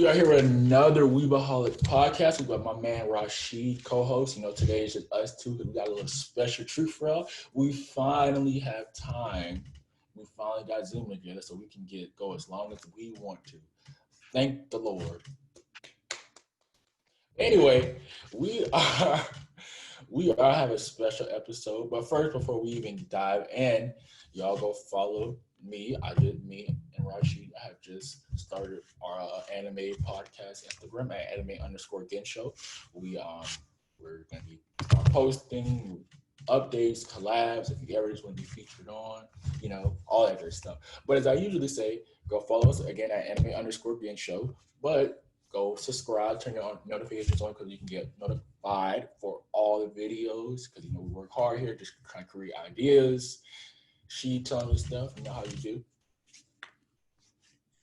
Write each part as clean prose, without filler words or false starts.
are here with another Weebaholic podcast. We got my man Rashid co-host. Today is just us two because we got a little special treat for y'all. We finally have time. We finally got Zoom together so we can go as long as we want to. Thank the Lord. Anyway, we are having a special episode. But first, before we even dive in, y'all go follow me. Me and Rashid have just started our anime podcast Instagram at anime_genshow. We're gonna be posting updates, collabs, if you ever just want to be featured on, all that good stuff. But as I usually say, go follow us again at anime_genshow. But go subscribe, turn your notifications on because you can get notified for all the videos because we work hard here, just trying to create ideas. She telling me stuff, how you do.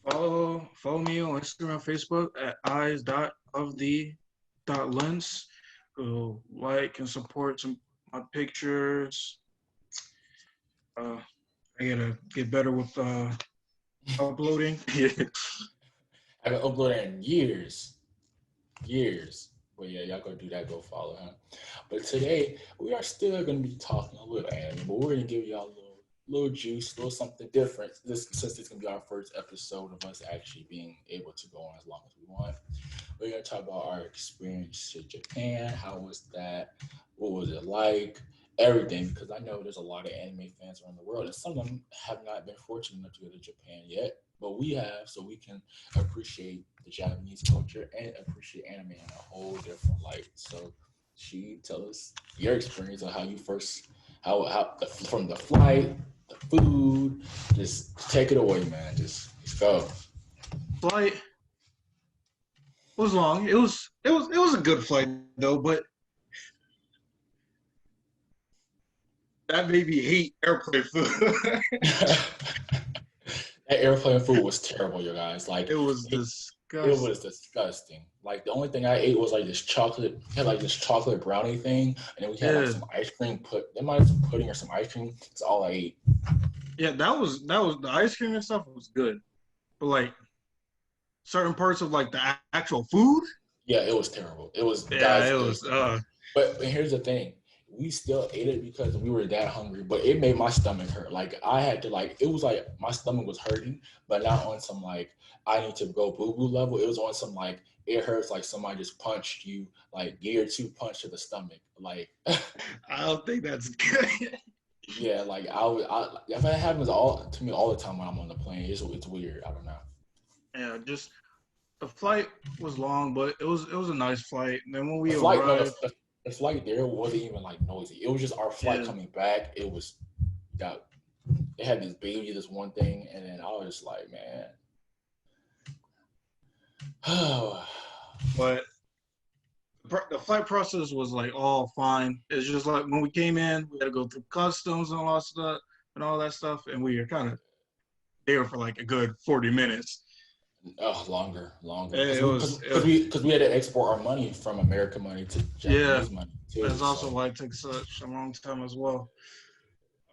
Follow me on Instagram, Facebook at eyes.of_the.lens. Go like and support my pictures. I gotta get better with uploading. I haven't uploaded in years. But yeah, y'all go do that, go follow him. But today we are still gonna be talking a little anime, but we're gonna give y'all a little juice, a little something different. Since it's gonna be our first episode of us actually being able to go on as long as we want. We're gonna talk about our experience in Japan. How was that? What was it like? Everything, because I know there's a lot of anime fans around the world, and some of them have not been fortunate enough to go to Japan yet, but we have, so we can appreciate the Japanese culture and appreciate anime in a whole different light. So, she tell us your experience on how you first, from the flight, the food, just take it away, man. Just go. Flight was long. It was a good flight though, but that made me hate airplane food. That airplane food was terrible, you guys. Like it was disgusting. It was disgusting. Like the only thing I ate was like this chocolate brownie thing, and then we had like some ice cream. They might have some pudding or some ice cream. That's all I ate. Yeah, that was the ice cream and stuff was good, but like certain parts of like the actual food. Yeah, it was terrible. It was. Yeah, it was. But here's the thing. We still ate it because we were that hungry, but it made my stomach hurt. Like I had to it was like my stomach was hurting, but not on some like I need to go boo-boo level. It was on some like it hurts like somebody just punched you, like gear 2 punch to the stomach. Like I don't think that's good. Yeah, like if it happens all the time when I'm on the plane, it's weird. I don't know. Yeah, just the flight was long, but it was a nice flight. And then when we arrived, the flight there wasn't even like noisy. It was just our flight coming back. It had this baby, this one thing, and then I was just like, man. But the flight process was like all fine. It's just like when we came in, we had to go through customs and all that stuff, and we were kind of there for like a good 40 minutes. Oh, longer. Because we had to export our money from American money to Japanese money too. That's also why it took such a long time as well.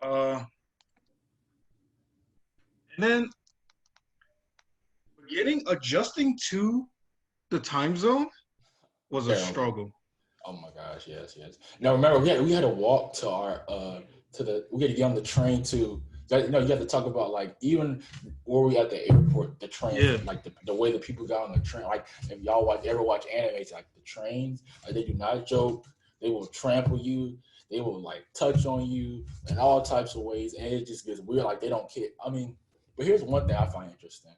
And then adjusting to the time zone was a struggle. Oh my gosh, yes. Now remember, we had to walk to our we had to get on the train to. You have to talk about like even where we at the airport, the train, like the way the people got on the train. Like if y'all ever watch anime, like the trains, like they do not joke. They will trample you. They will like touch on you in all types of ways, and it just gets weird. Like they don't care. I mean, but here's one thing I find interesting: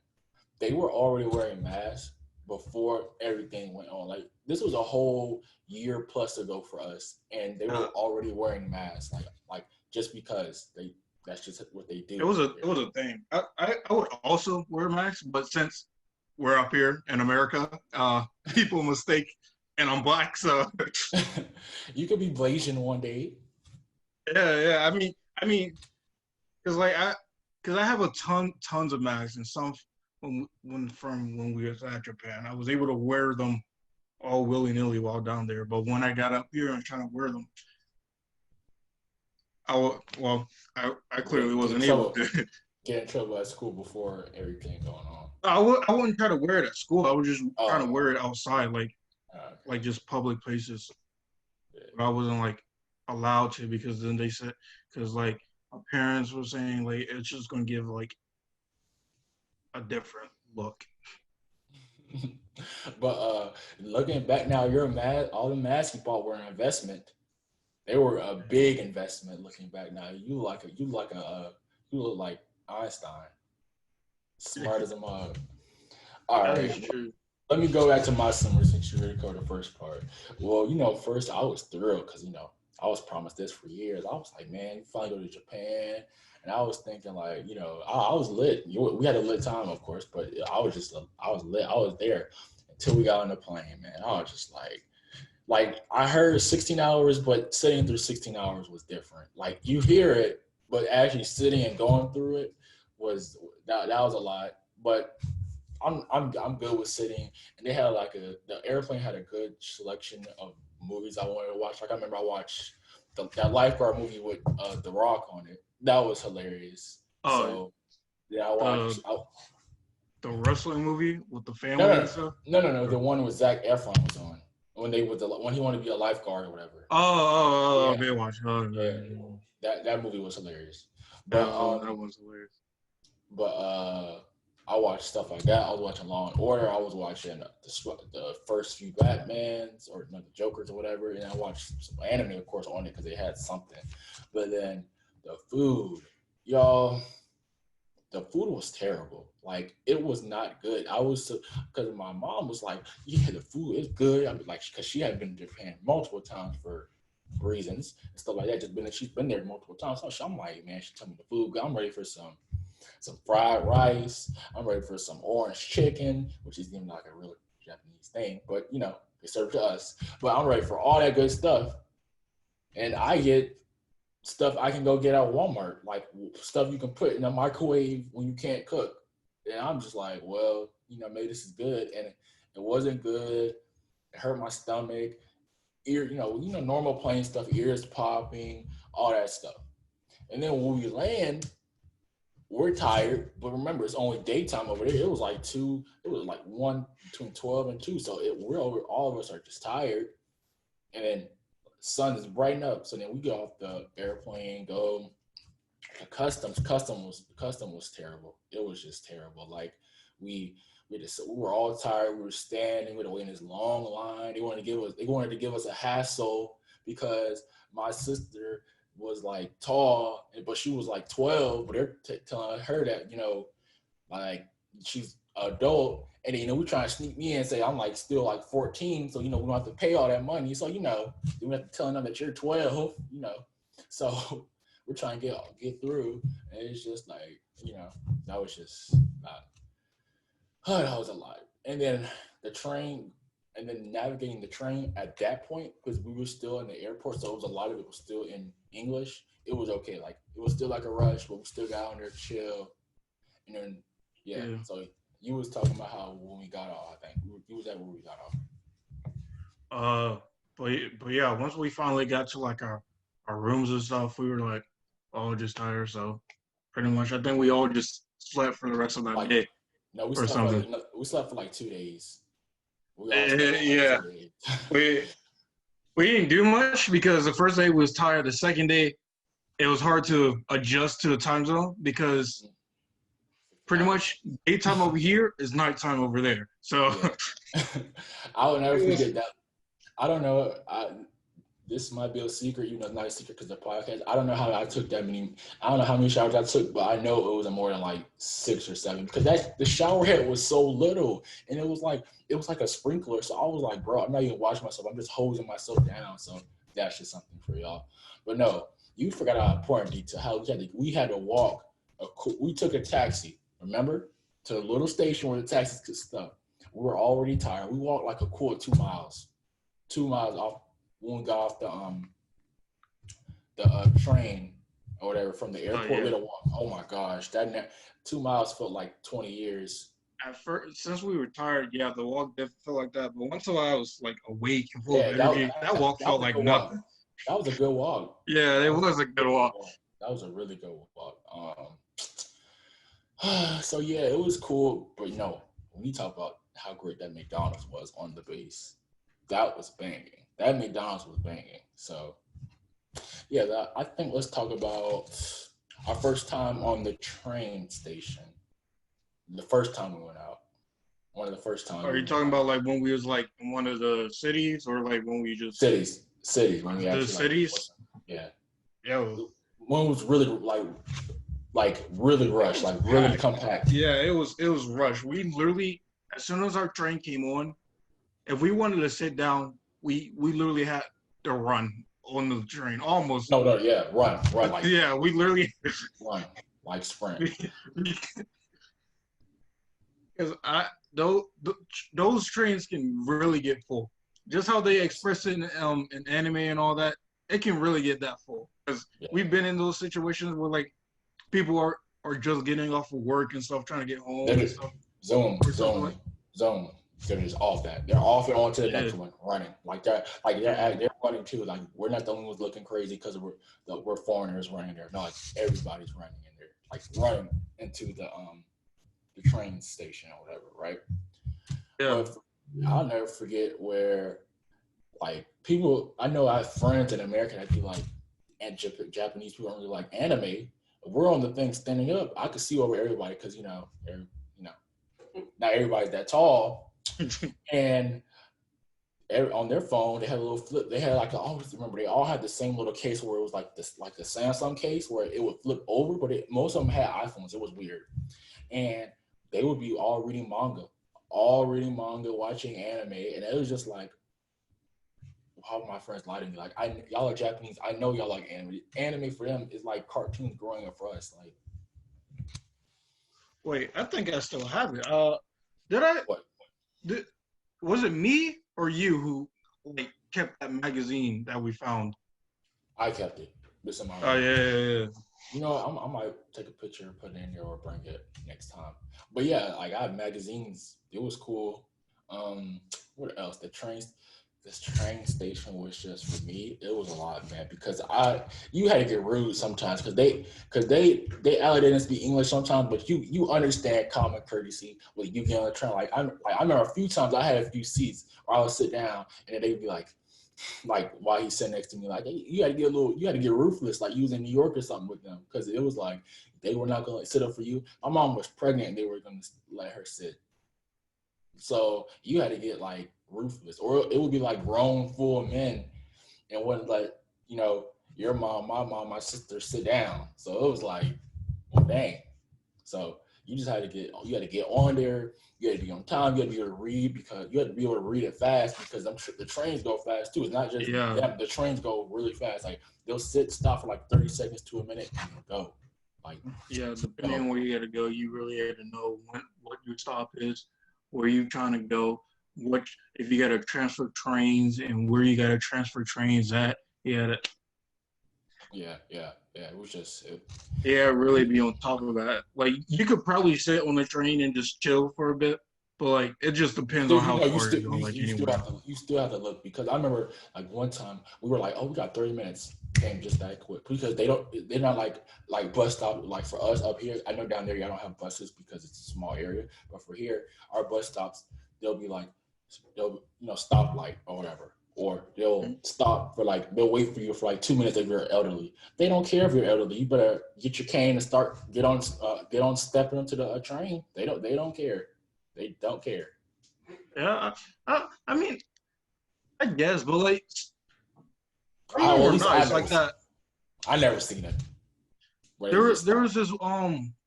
they were already wearing masks before everything went on. Like this was a whole year plus ago for us, and they were already wearing masks. Like just because that's just what they do. It was a thing. I would also wear masks, but since we're up here in America, people mistake, and I'm black, so you could be Blasian one day. Yeah. I mean, because I have tons of masks, and some when we was at Japan, I was able to wear them all willy-nilly while down there. But when I got up here and trying to wear them, I clearly wasn't able to. get in trouble at school before everything going on? I wouldn't try to wear it at school. I would just kind of Oh, wear it outside, okay. like just public places. Yeah. But I wasn't like allowed to because then they said because like my parents were saying like it's just gonna give like a different look. But looking back now, all the masks you bought were an investment. They were a big investment. Looking back now, you look like Einstein, smart as a mug. All That is right, true. let me go back to my summer since you already covered the first part. Well, first I was thrilled because I was promised this for years. I was like, man, you finally go to Japan, and I was thinking like, I was lit. We had a lit time, of course, but I was lit. I was there until we got on the plane, man. I was just like I heard 16 hours, but sitting through 16 hours was different. Like you hear it, but actually sitting and going through it was that was a lot. But I'm good with sitting, and they had the airplane had a good selection of movies I wanted to watch. Like I remember I watched that Lifeguard movie with The Rock on it. That was hilarious. Oh, So yeah, I the watched. the wrestling movie with the No, family no, and stuff. no. The one with Zac Efron was on when he wanted to be a lifeguard or whatever. Oh, Yeah, Baywatch. Oh, yeah. yeah. That movie was hilarious. But That was hilarious. but I watched stuff like that. I was watching Law and Order. I was watching the first few Batmans or the Jokers or whatever, and I watched some anime, of course, on it because they had something. But then the food, y'all, the food was terrible. Like it was not good. I was because my mom was like, "Yeah, the food is good." I'm like, because she had been to Japan multiple times for reasons and stuff like that. She's been there multiple times. So I'm like, man, she told me the food. I'm ready for some fried rice. I'm ready for some orange chicken, which isn't even like a real Japanese thing, but they serve it to us. But I'm ready for all that good stuff, and I get stuff I can go get at Walmart, like stuff you can put in a microwave when you can't cook. And I'm just like, well, maybe this is good, and it wasn't good. It hurt my stomach. Normal plain stuff, ears popping, all that stuff. And then when we land, we're tired, but remember it's only daytime over there. It was like two. It was like one between 12 and 2. So we're over. All of us are just tired, and then sun is brighten up. So then we get off the airplane, go to customs. Custom was terrible. It was just terrible. Like we we were all tired. We were standing. We were waiting this long line. They wanted to give us a hassle because my sister was like tall, but she was like 12. But they're telling her that like she's adult, and then, we try to sneak me in and say I'm like still like 14, so we don't have to pay all that money. So we have to tell them that you're 12. So we're trying to get through, and it's just like that was just not. Oh, that was a lot. And then the train, and then navigating the train at that point because we were still in the airport, so a lot of it was still in English. It was okay, like it was still like a rush, but we still got on there chill. And then yeah, Yeah. so you was talking about how when we got off, I think you was at where we got off. Uh, but yeah, once we finally got to like our rooms and stuff, we were like all just tired. So pretty much, I think we all just slept for the rest of that Like day no, we or slept for something. like no, we slept for like 2 days. We all slept for like Yeah, 2 days. we we didn't do much because the first day was tired. The second day, it was hard to adjust to the time zone because pretty Hours. much daytime over here is nighttime over there. So Yeah. I will never it was forget that. I don't know. This might be a secret, it's not a secret because the podcast. I don't know how I took that many. I don't know how many showers I took, but I know it was more than like 6 or 7 because the shower head was so little, and it was like a sprinkler. So I was like, bro, I'm not even washing myself. I'm just hosing myself down. So that's just something for y'all. But no, you forgot an important detail. How we had to walk. We took a taxi. Remember to the little station where the taxis could stop. We were already tired. We walked like a cool 2 miles. 2 miles off when we got off the train or whatever from the oh airport. We yeah. had to walk. Oh my gosh, that 2 miles felt like 20 years. At first, since we were tired, yeah, the walk did feel like that. But once I was like awake and full of Yeah, energy, that walk that felt was a like good walk. nothing. That was a good walk. Yeah, it That was was a a good really good walk. walk. That was a really good walk. So yeah, it was cool, but when you talk about how great that McDonald's was on the base, that was banging. That McDonald's was banging. So yeah, I think let's talk about our first time on the train station. The first time we went out. One of the first times Are we you went talking out. about like when we was like in one of the cities, or like when we just Cities when we the actually like cities? yeah. Yo, One was really like really it rushed, was like really packed. compact. Yeah, it was rushed. We literally, as soon as our train came on, if we wanted to sit down, we literally had to run on the train. Almost. No, yeah, run like Yeah, we literally run like sprint. because I those trains can really get full. Just how they express it in anime and all that, it can really get that full. Because Yeah, we've been in those situations where like people are just getting off of work and stuff, trying to get they're home and just stuff, zoom, or something like. zoom, zoom. They're just off that. They're off and on to the Yeah, next one, running like that. Like yeah, they're running too. Like we're not the only ones looking crazy because we're foreigners running there. No, like everybody's running in there, like running into the train station or whatever, right? yeah. But I'll never forget where like people. I know I have friends in America that be like, and Japanese people don't really like anime. We're on the thing standing up. I could see over everybody because you know, not everybody's that tall, and on their phone they had a little flip. They had like I always remember they all had the same little case where it was like this, like the Samsung case where it would flip over, but most of them had iPhones. It was weird, and they would be all reading manga, watching anime, and it was just like how my friends lie to me. Like, y'all are Japanese. I know y'all like anime. Anime for them is like cartoons growing up for us. Like, Wait, I think I still have it. Did I? what? Did, was it me or you who like kept that magazine that we found? I kept it. This in my Oh room. yeah, yeah, yeah. I might take a picture and put it in there or bring it next time. But yeah, like I have magazines. It was cool. What else? This train station was just for me. It was a lot, man, because you had to get rude sometimes because they didn't speak English sometimes, but you understand common courtesy when you get on the train. I remember a few times I had a few seats where I would sit down and then they'd be like while he's sitting next to me, like, hey, you had to get ruthless, like you was in New York or something with them, because it was like they were not gonna sit up for you. My mom was pregnant and they were gonna let her sit, so you had to get like ruthless, or it would be like grown full men and wouldn't let you know your mom, my mom, my sister sit down. So it was like, well, dang. So you had to get on there. You had to be on time. You had to be able to read because you had to be able to read it fast because the trains go fast too. It's not just Yeah, them. The trains go really fast. Like they'll stop for like 30 seconds to a minute and go. Like yeah. Depending go. on where you got to go, you really had to know what your stop is, where you trying to go, what if you got to transfer trains and where you got to transfer trains at. Yeah, Yeah. It was just yeah, really be on top of that. Like you could probably sit on the train and just chill for a bit, but like it just depends still, on how far you're going. Like anywhere. you still have to look because I remember like one time we were like, oh, we got 30 minutes, came just that quick because they're not like bus stop like for us up here. I know down there y'all don't have buses because it's a small area, but for here our bus stops they'll be like they'll stop light or whatever. Or they'll stop for like they'll wait for you for like 2 minutes if you're elderly. They don't care if you're elderly. You better get your cane and get on stepping into the train. They don't care. They don't care. Yeah, I mean, I guess, but like some of Well, them at are least nice. Like that. I never seen it. Where they There just there stop. was this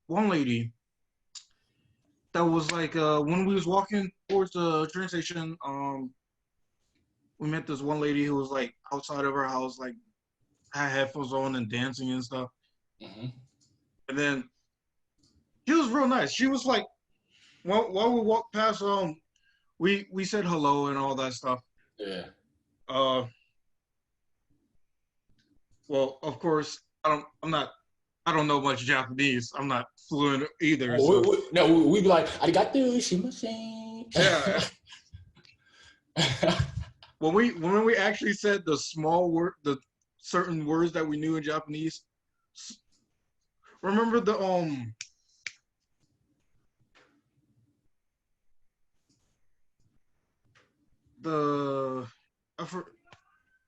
one lady that was like when we was walking towards the train station, we met this one lady who was like outside of her house, like had headphones on and dancing and stuff. Hmm. And then she was real nice. She was like while we walked past we said hello and all that stuff. Yeah. Uh well of course I don't know much Japanese. I'm not fluent either, Oh, so no, we be like, arigato shimasen. yeah. When we actually said the small word, the certain words that we knew in Japanese, remember the I for,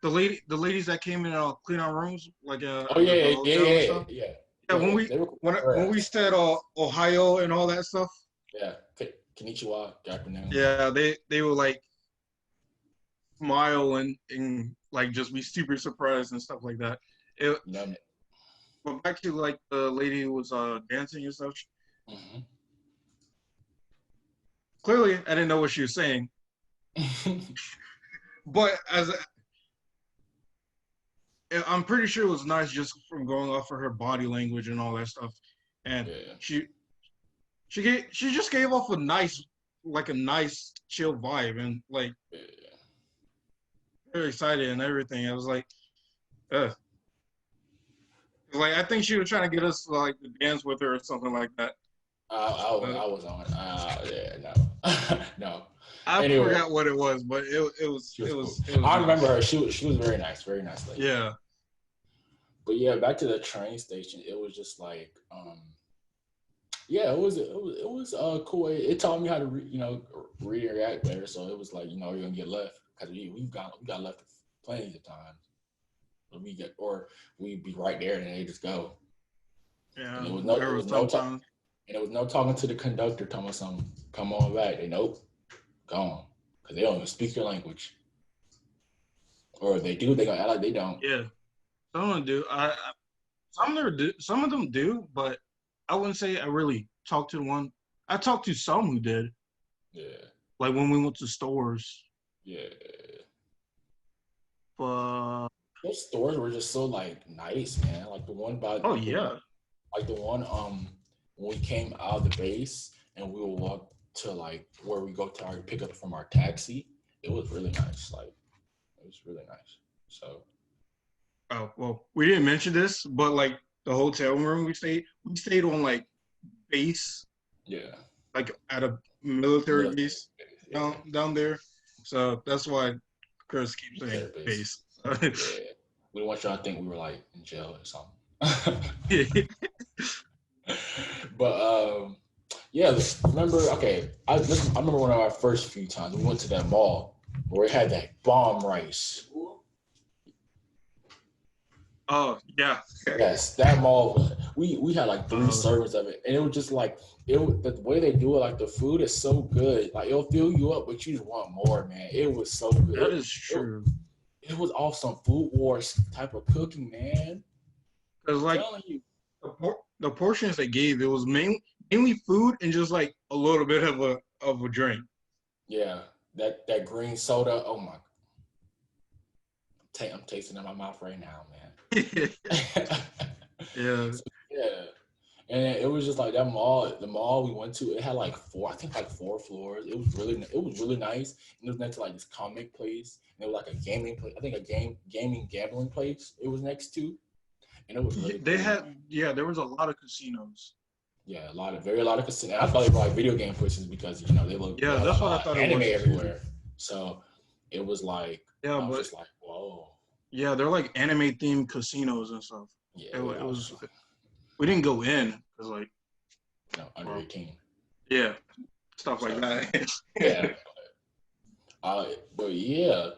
the ladies that came in and clean our rooms like Oh at the yeah, yeah, hotel and yeah, stuff. yeah, Yeah, yeah. They were when we correct. said Ohio and all that stuff, Yeah, Konnichiwa, good afternoon. yeah, they were like smile and like just be super surprised and stuff like that. It, You know. but back to like the lady who was dancing and stuff. Mm-hmm. Clearly, I didn't know what she was saying, but I'm pretty sure it was nice just from going off of her body language and all that stuff, and Yeah, she just gave off a nice chill vibe and like yeah. very excited and everything. I was uh, like I think she was trying to get us like to dance with her or something like that. I Uh, was on. Yeah, no, no. I Anyway, forgot what it was, but she was cool. it was I nice. remember her. She was very nice lady. Yeah, But yeah, back to the train station. It was just like, yeah, it was cool. It taught me how to read and react better. So it was like, you're gonna get left because we got left plenty of times. We'd be right there and they just go. yeah. And There was sometimes. it was no talking to the conductor, telling us something, come on back. They nope, gone. Because they don't even speak your language. Or if they do, they gonna act like they don't. Yeah, some of them do. Some of them do, but I wouldn't say I really talked to one. I talked to some who did, Yeah. like when we went to stores. Yeah. But Those stores were just so like nice, man. Like the one by oh the one yeah, like the one when we came out of the base and we would walk to like where we go to our pick up from our taxi. It was really nice. Like it was really nice. So oh well, we didn't mention this, but like the hotel room we stayed on like base, yeah. like at a military Military base base. Yeah. down there. So that's why Chris keeps saying Military base. base. Yeah. We didn't want y'all to think we were like in jail or something. But yeah, remember okay, I remember one of our first few times we went to that mall where it had that bomb rice. Oh yeah, Yes, that mall. We had like three uh, servings of it, and it was just like the way they do it. Like the food is so good, like it'll fill you up, but you just want more, man. It was so good. that is true. It was off some Food Wars type of cooking, man. Cause I'm like telling you. the portions they gave, it was mainly food and just like a little bit of a drink. Yeah, that green soda. Oh my, I'm tasting it in my mouth right now, man. Yeah, So, yeah, and it was just like that mall. The mall we went to, it had like four, I think like four floors. It was really nice. And it was next to like this comic place, and it was like a gaming place. I think a gaming gambling place. It was next to, and it was really they cool. had there was a lot of casinos. Yeah, a lot of casinos. I thought they were like video game places because they Yeah, had that's like what I thought it anime was too. everywhere. So it was like Yeah, I was but just like, whoa, yeah, they're like anime themed casinos and stuff. yeah. It I was was just like, we didn't go in because like under well 18. yeah stuff like So that. yeah, but yeah.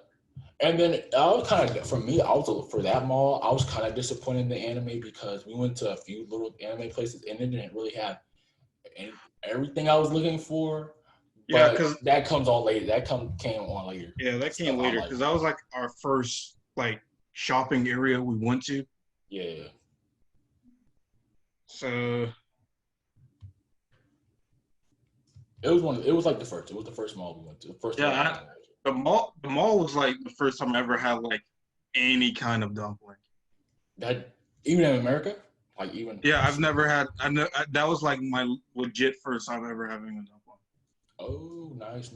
And then I was kind of for me, for that mall, I was kind of disappointed in the anime because we went to a few little anime places and it didn't really have everything I was looking for. Yeah, But because that comes on later. Came on later. yeah, that came Stuff I later like. because that was like our first like shopping area we went to. Yeah. So It was like the first. It was the first mall we went to. The first yeah, little anime. the mall was like the first time I ever had like any kind of dumpling. That even in America, like even. Yeah, I've never had. That was like my legit first time ever having a dumpling. Oh, nice.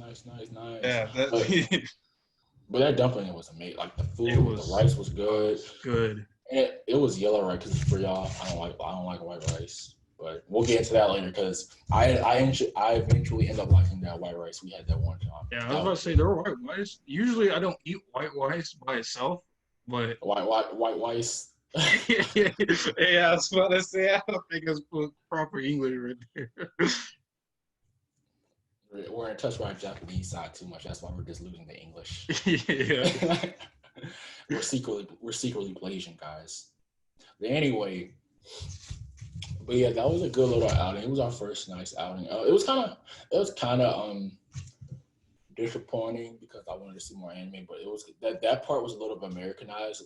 Yeah, that, But that dumpling was amazing. Like the it food, the rice was good. good. And it was yellow rice because for y'all, I don't like white rice. But we'll get into that later because I eventually end up liking that white rice we had that one time. Yeah, I was about to say there were white rice. Usually, I don't eat white rice by itself, but White rice. yeah, I was about to say I don't think it's proper English right there. we're in touch with our Japanese side too much. That's why we're just losing the English. Yeah. we're secretly Blasian guys. But anyway, but yeah, that was a good little outing. It was our first nice outing. It was kind of disappointing because I wanted to see more anime, but it was that part was a little bit Americanized.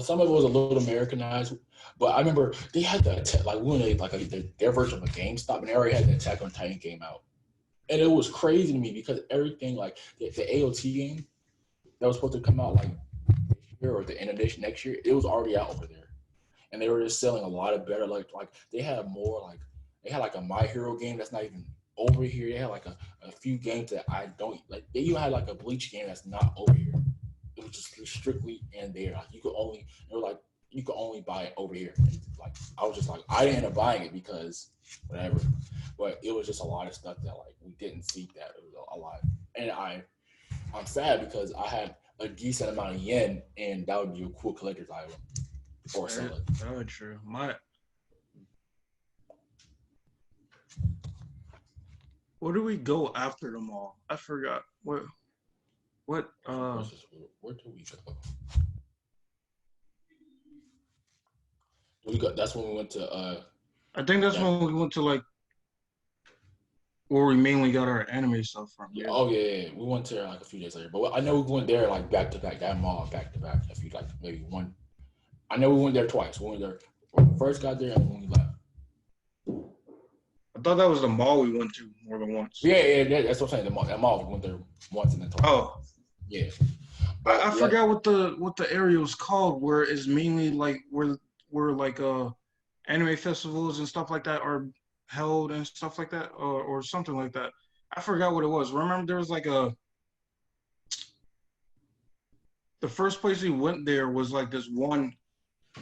Some of it was a little Americanized, but I remember they had like when they their version of a GameStop, and they already had the Attack on Titan game out, and it was crazy to me because everything like the AOT game that was supposed to come out like this year or the end of this next year, it was already out over there, and they were just selling a lot of better like they had more like they had like a My Hero game that's not even over here. They had like a few games that I don't like. They even had like a Bleach game that's not over here. It was just strictly in there. Like you could only buy it over here. And like I was just like I didn't end up buying it because whatever. But it was just a lot of stuff that like we didn't see that it was a lot. And I'm sad because I had a decent amount of yen and that would be a cool collector's item or something. That would true. Where do we go after the mall? I forgot. Where do we go? That's when we went to I think that's when we went to like where we mainly got our anime stuff from. Yeah. Oh yeah. We went there like a few days later. But I know we went there like back to back, that mall back to back. If you like maybe one. I know we went there twice. We went there when we first got there and when we left. I thought that was the mall we went to more than once. Yeah, that's what I'm saying. That mall we went there once and then twice. Oh, yeah. I forgot what the area was called. Where it's mainly like where like anime festivals and stuff like that are held and stuff like that, or something like that. I forgot what it was. Remember, there was like the first place we went there was like this one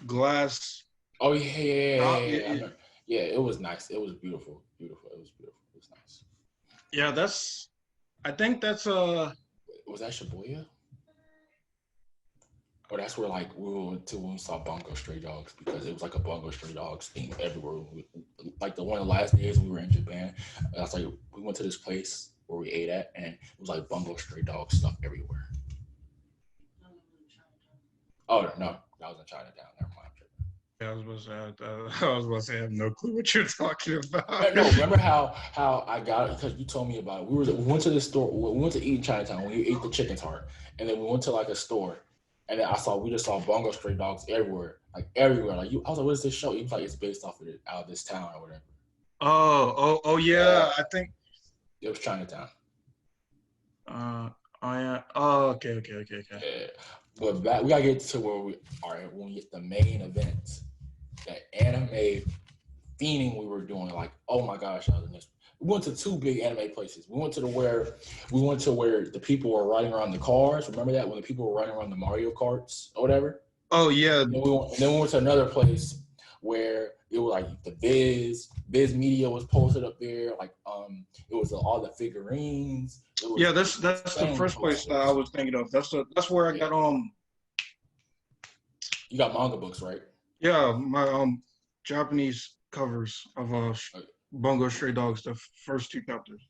glass. Oh yeah. Yeah, it was nice. It was beautiful. It was nice. Yeah, I think that's Was that Shibuya? Or that's where like we went to when we saw Bungo Stray Dogs because it was like a Bungo Stray Dogs thing everywhere. Like one of the last days we were in Japan, that's like we went to this place where we ate at, and it was like Bungo Stray Dog stuff everywhere. Oh no, that was in Chinatown. Never mind. Yeah, I was about to say I have no clue what you're talking about. No, remember how I got it because you told me about it. We went to the store. We went to eat in Chinatown. We ate the chicken's heart, and then we went to like a store, and then we just saw Bungo Stray Dogs everywhere, like everywhere. Like I was like, "What is this show?" He was like, "It's based off of out of this town or whatever." Oh yeah, I think it was Chinatown. Oh yeah. Oh okay. Yeah. But we gotta get to where we are when we get the main event. That anime fiending we were doing, like, oh my gosh, we went to two big anime places. We went to where the people were riding around the cars. Remember that when the people were riding around the Mario Karts or whatever? Oh yeah. And then we went to another place where it was like the Viz Media was posted up there. Like it was all the figurines. Yeah, that's the first place that I was thinking of. That's where I got You got manga books, right? Yeah, my Japanese covers of Bungo Stray Dogs, the first two chapters.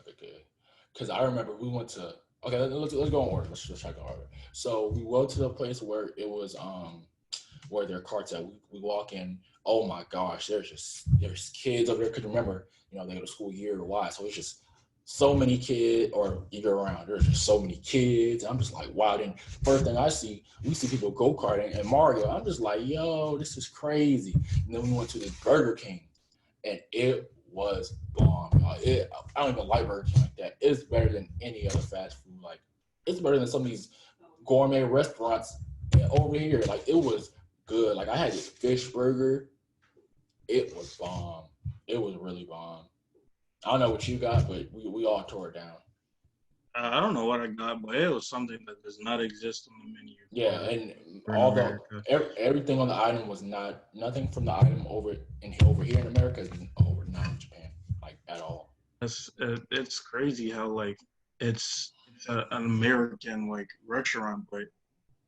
Okay. Because I remember we went to. Okay, let's go in order. Let's try to go order. So we went to the place where it was where their carts at. We walk in. Oh my gosh, there's kids over there. Because remember, they go to school year wide, so it's just so many kids, or year round. There's just so many kids. I'm just like, wow. Then first thing we see people go karting and Mario. I'm just like, yo, this is crazy. And then we went to this Burger King, and it was bomb. I don't even like Burger King like that. It's better than any other fast food. Like it's better than some of these gourmet restaurants over here. Like it was good. Like I had this fish burger. It was bomb. It was really bomb. I don't know what you got, but we all tore it down. I don't know what I got, but it was something that does not exist on the menu. Yeah, and everything on the item was nothing from the item over here in America is over not in Japan, like at all. It's crazy how like it's an American like restaurant, but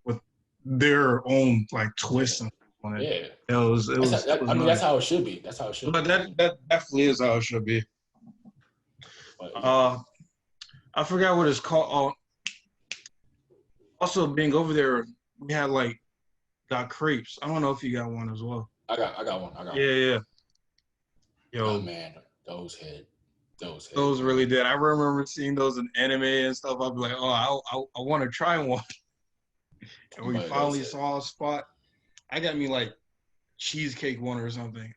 with their own like twists on it. Yeah, it was. That's how it should be. That's how it should. But that definitely is how it should be. But I forgot what it's called. Also, being over there, we had got crepes. I don't know if you got one as well. I got one. Yeah. Oh Yo, man, those hit. those really did. I remember seeing those in anime and stuff. I'd be like, oh, I want to try one. And we But finally saw a spot. I got me cheesecake one or something.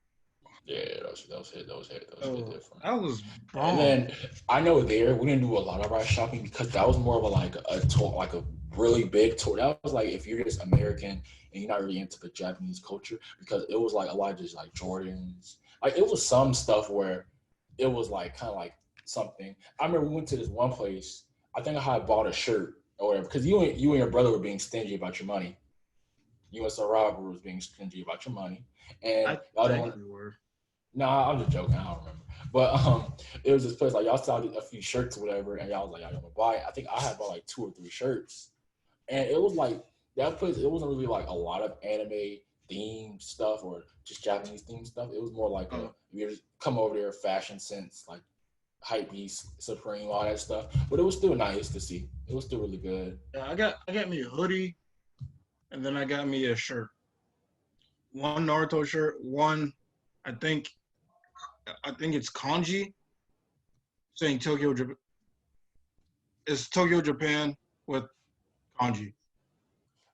yeah, those hit different. That was bomb. And then I know there we didn't do a lot of our shopping because that was more of a tour, like a really big tour. That was like if you're just American and you're not really into the Japanese culture, because it was like a lot of just like Jordans. Like it was some stuff where it was like kind of like something. I remember we went to this one place. I think I had bought a shirt or whatever because you and your brother were being stingy about your money. You and Sir Robert was being stingy about your money, and I think we were. No, I'm just joking. I don't remember. But it was this place like y'all saw a few shirts or whatever, and y'all was like, y'all gonna buy it. I think I had bought like 2 or 3 shirts, and it was like that place. It wasn't really like a lot of anime themed stuff or just Japanese themed stuff. It was more like you just come over there, fashion sense, like Hypebeast, Supreme, all that stuff. But it was still nice to see. It was still really good. Yeah, I got me a hoodie, and then I got me a shirt. One Naruto shirt, one I think it's kanji saying Tokyo Japan. It's Tokyo Japan with kanji.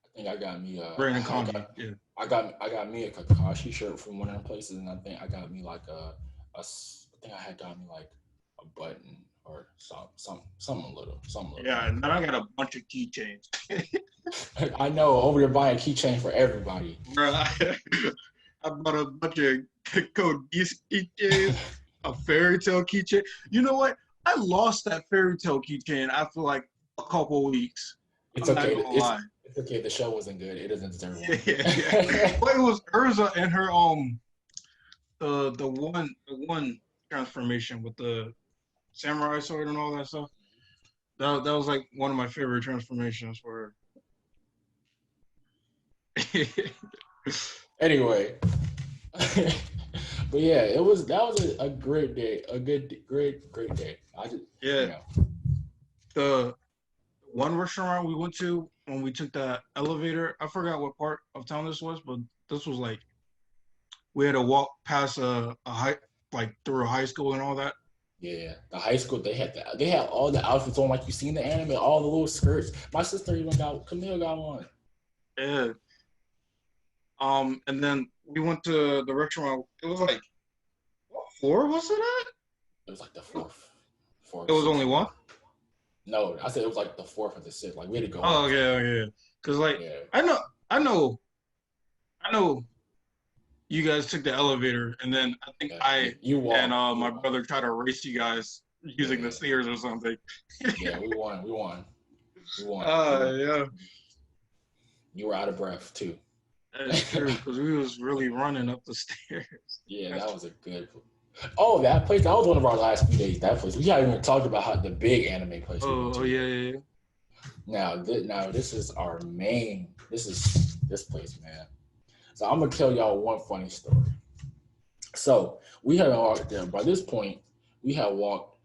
I think I got me Brandon kanji. Yeah. I got me a Kakashi shirt from one of them places, and I think I got me like I think I had got me like a button or something little. Yeah, and then I got a bunch of keychains. I know, over there buying a keychain for everybody. Bro, I bought a bunch of Code Geass keychains, a Fairy Tail keychain. You know what? I lost that Fairy Tail keychain after like a couple weeks. It's okay. It's okay. The show wasn't good. It doesn't deserve one. Yeah. But it was Urza and her the one transformation with the samurai sword and all that stuff. That was like one of my favorite transformations for her. Anyway. But yeah, that was a great day. A great day. The one restaurant we went to when we took the elevator, I forgot what part of town this was, but this was like we had to walk past a high, like through a high school and all that. Yeah, the high school they had all the outfits on like you seen the anime, all the little skirts. My sister even Camille got one. Yeah. And then we went to the restaurant. It was like, what floor was it at? It was like the fourth. It was only one? No, I said it was like the 4th or the 6th. Like we had to go. Oh, okay. Cause I know you guys took the elevator, and then I think my brother tried to race you guys using the stairs or something. Yeah, we won. Yeah. You were out of breath too. That's true, because we was really running up the stairs. Yeah, that was a good. Oh, that place. That was one of our last few days. That place. We haven't even talked about how the big anime place. Oh yeah. Now this is our main. This is this place, man. So I'm gonna tell y'all one funny story. So we had walked there. By this point, we had walked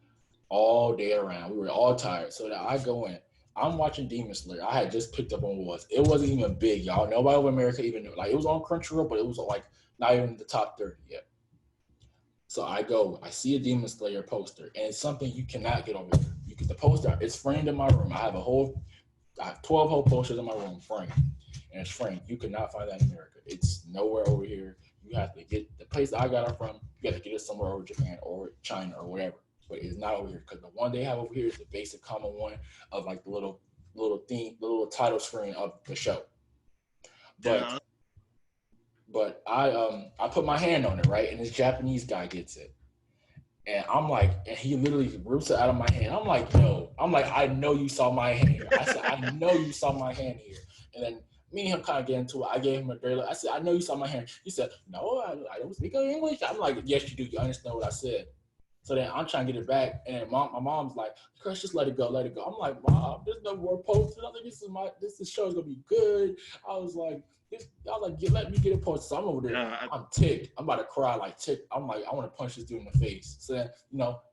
all day around. We were all tired. So now I go in. I'm watching Demon Slayer. I had just picked up on what it was. It wasn't even big, y'all. Nobody over America even knew. Like it was on Crunchyroll, but it was like not even in the top 30 yet. So I see a Demon Slayer poster, and it's something you cannot get over here. You get the poster. It's framed in my room. I have 12 whole posters in my room framed, and it's framed. You cannot find that in America. It's nowhere over here. You have to get the place that I got it from. You have to get it somewhere over Japan or China or whatever. But it's not over here because the one they have over here is the basic common one of like the little theme, the little title screen of the show. But I put my hand on it, right, and this Japanese guy gets it, and I'm like, and he literally rips it out of my hand. I'm like, I know you saw my hand. I said, I know you saw my hand here, and then me and him kind of get into it. I gave him a dirty look. I said, I know you saw my hand. He said, no, I don't speak English. I'm like, yes, you do. You understand what I said. So then I'm trying to get it back, and my mom's like, Chris, just let it go. I'm like, Mom, there's no more posted. I think this show's gonna be good. I was like, let me get it posted. So I'm over there. Yeah, I'm ticked. I'm about to cry, like ticked. I'm like, I want to punch this dude in the face. So then,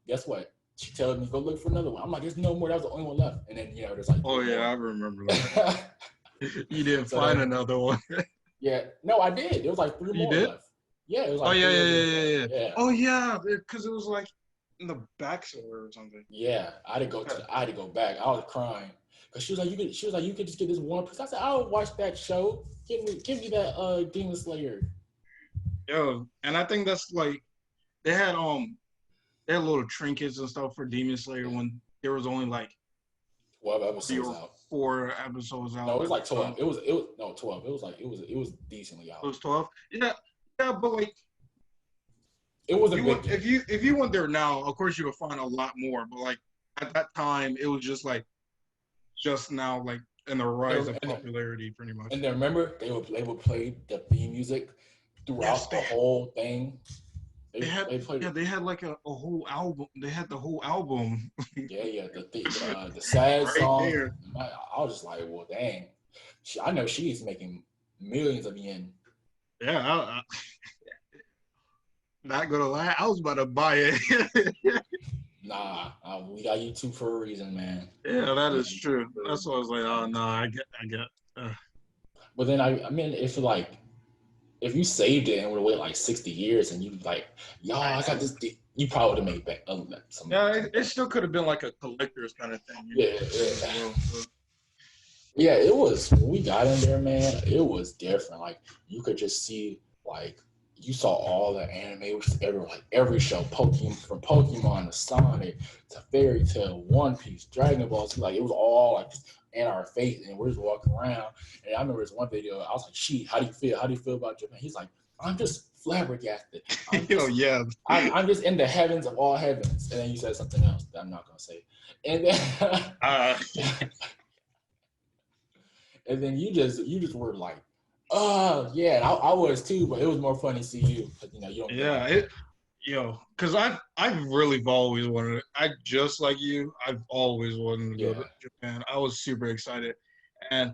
guess what? she tells me go look for another one. I'm like, there's no more. That was the only one left. And then there's like Oh three yeah, I more. remember that. You didn't So find then, another one. yeah, no, I did. There was like three You more did? left. Yeah, it was Oh like yeah, three yeah, of yeah, them. yeah, yeah. Yeah, Oh yeah, because it was like in the back somewhere or something. yeah. I had to go back. I was crying because she was like, you could just get this one piece. I said, I'll watch that show. Give me that Demon Slayer. Yo, and I think that's like they had they had little trinkets and stuff for Demon Slayer Yeah. when there was only like 12 3 episodes or out. 4 episodes out. No, it was At like the 12. time. It was no 12. It was like it was decently It out. was 12. Yeah, yeah, but like It was a you good went game. if you went there now, of course you would find a lot more. But like at that time, it was just like just now like in the rise of popularity, pretty much. And then remember they would play the theme music Yes, throughout the whole thing. they Played yeah it. they had like a whole album. They had the whole album Yeah. The sad right song. there. I was just like, well, dang. I know she's making millions of yen. Yeah, not gonna lie, I was about to buy it. Nah, we got YouTube for a reason, man. Yeah, that Yeah. is true. That's why I was like, oh no, I get. But then I mean, if you saved it and would wait like 60 years and you like, y'all, I got this, you probably would have made back some. Yeah, it still could have been like a collector's kind of thing. Yeah. Yeah, it was when we got in there, man. It was different. Like you could just see, like you saw all the anime, which is every show, from Pokemon to Sonic to Fairy Tail, One Piece, Dragon Ball. So, like it was all like in our face, and we're just walking around. And I remember this one video. I was like, "She, how do you feel? How do you feel about Japan?" He's like, "I'm just flabbergasted. Yeah. I'm just in the heavens of all heavens." And then you said something else that I'm not gonna say. And then. And then you just were like, oh yeah, and I was too, but it was more fun to see you because you don't. Yeah, because I've really always wanted. I just like you. I've always wanted to go to Japan. I was super excited, and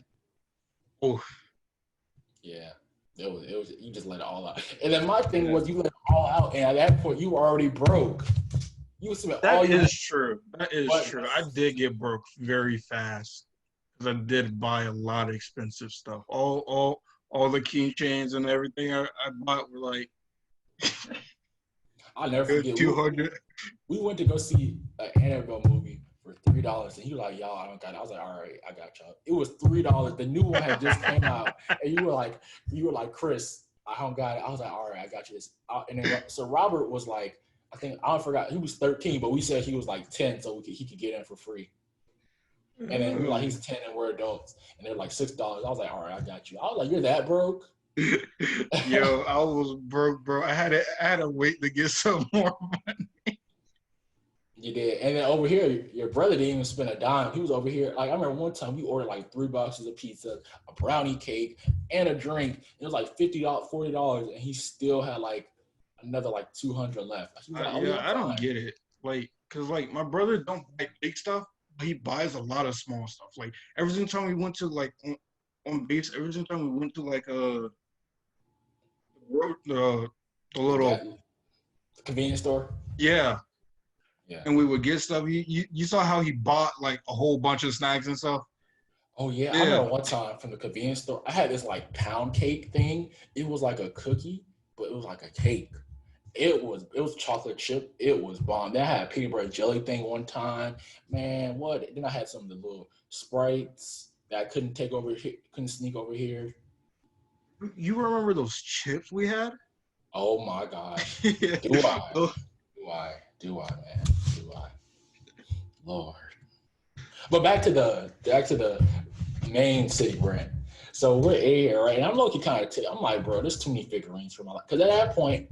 yeah, it was you just let it all out. And then my thing was you let it all out, and at that point you were already broke. You was spending all your. That is true. That is true. I did get broke very fast. I did buy a lot of expensive stuff. All the keychains and everything I bought were like I'll never forget. 200. We went to go see an Annabelle movie for $3, and he was like, "Y'all, I don't got it." I was like, "All right, I got y'all." It was $3. The new one had just came out, and you were like, "Chris, I don't got it." I was like, "All right, I got you this." And then so Robert was like, I forgot he was 13, but we said he was like 10, so he could get in for free. And then we were like, he's 10 and we're adults. And they're like $6. I was like, all right, I got you. I was like, you're that broke? Yo, I was broke, bro. I had to wait to get some more money. You did. And then over here, your brother didn't even spend a dime. He was over here. Like I remember one time we ordered like 3 boxes of pizza, a brownie cake, and a drink. It was like $50, $40, and he still had like another like 200 left. Like, I don't get it. Like, cause like my brother don't buy big stuff. He buys a lot of small stuff. Like every single time we went to like on base, every single time we went to like the little convenience store. Yeah. Yeah. And we would get stuff. You saw how he bought like a whole bunch of snacks and stuff. Oh yeah. I remember one time from the convenience store, I had this like pound cake thing. It was like a cookie, but it was like a cake. It was chocolate chip. It was bomb. Then I had a peanut butter jelly thing one time. Man, what? Then I had some of the little Sprites that I couldn't take over here, couldn't sneak over here. You remember those chips we had? Oh my gosh. Do I? Do I, man? Do I? Lord. But back to the main city brand. So we're here, right? And I'm looking kind of I'm like, bro, there's too many figurines for my life. Because at that point,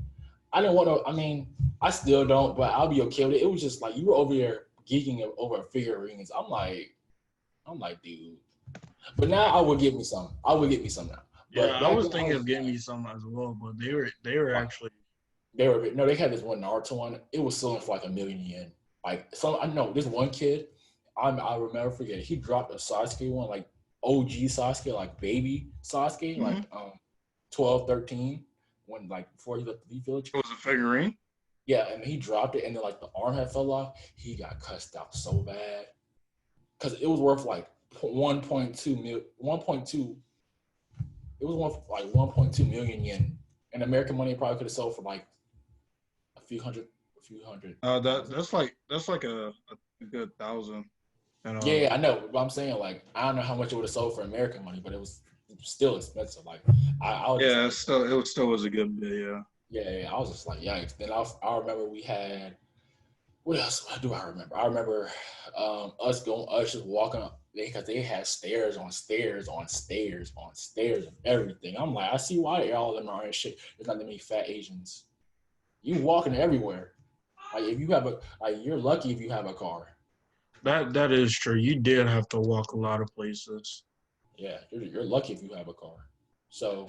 I didn't want to, I mean, I still don't, but I'll be okay with it. It was just like, you were over here geeking over figurines. I'm like, dude. But now I would get me some. I would get me some now. But yeah, I was thinking of getting me some as well, but they were actually. They had this one Naruto one. It was selling for like 1 million yen. Like, so I know this one kid, I'll never forget it. He dropped a Sasuke one, like OG Sasuke, like baby Sasuke, like 12, 13. When like before he left the Leaf Village. It was a figurine? Yeah, and he dropped it, and then like the arm had fell off. He got cussed out so bad because it was worth like 1.2 mil, 1.2. It was worth like 1.2 million yen. And American money probably could have sold for like a few hundred That thousand. that's like a good thousand. And Yeah, I know. But I'm saying like I don't know how much it would have sold for American money, but it was still expensive. Like I was just yeah, like, it still was a good bit. Yeah. yeah, I was just like, yikes. Then I remember we had what else do I remember? I remember us just walking up because they had stairs on stairs on stairs on stairs and everything. I'm like, I see why all of them are in shit. There's not that many fat Asians. You walking everywhere. Like if you have a like you're lucky if you have a car. That is true. You did have to walk a lot of places. Yeah, you're lucky if you have a car. So,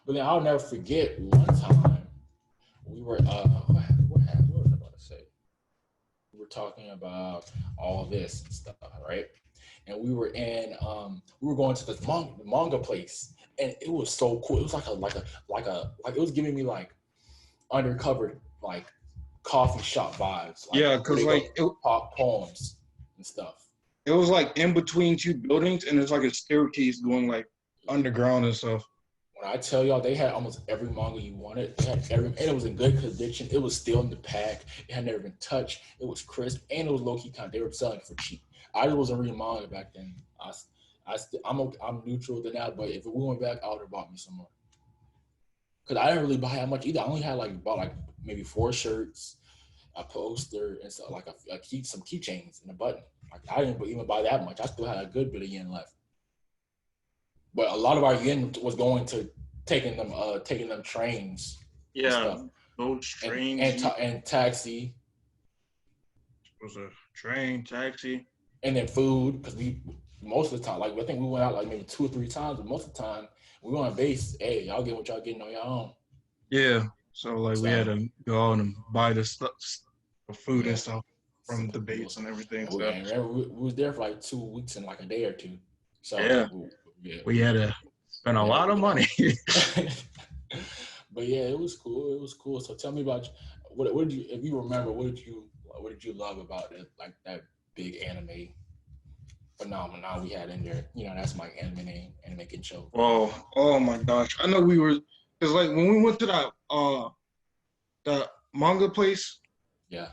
but then I'll never forget one time we were what was I about to say? We were talking about all this and stuff, right? And we were going to this manga place, and it was so cool. It was like it was giving me like undercover like coffee shop vibes, like Yeah, where cause they like go pop poems and stuff. it was like in between two buildings, and there's like a staircase going like underground and stuff. When I tell y'all, they had almost every manga you wanted. They had every, and it was in good condition. It was still in the pack. It had never been touched. It was crisp, and it was low key kind. They were selling it for cheap. I wasn't reading manga back then. I'm neutral to that, but if we went back, I would have bought me some more. Cause I didn't really buy that much either. I only had like bought like maybe 4 shirts, a poster, and so like some keychains and a button. Like I didn't even buy that much. I still had a good bit of yen left. But a lot of our yen was going to taking them trains and Yeah, stuff those trains. and taxi Was a train, taxi. and then food because we most of the time like I think we went out like maybe 2 or 3 times, but most of the time we were on base. Hey, y'all get what y'all getting on your own. Yeah. So like we had So to go out and buy the stuff, the food yeah, and stuff from the base and everything. and So remember we was there for like 2 weeks and like a day or two. So yeah, yeah, we had to spend a yeah, lot of money. but yeah, it was cool. It was cool. So tell me about what did you if you remember what did you love about it like that big anime phenomenon we had in there? You know, that's my anime name, anime can show. Oh my gosh! I know we were because like when we went to that manga place, Yeah,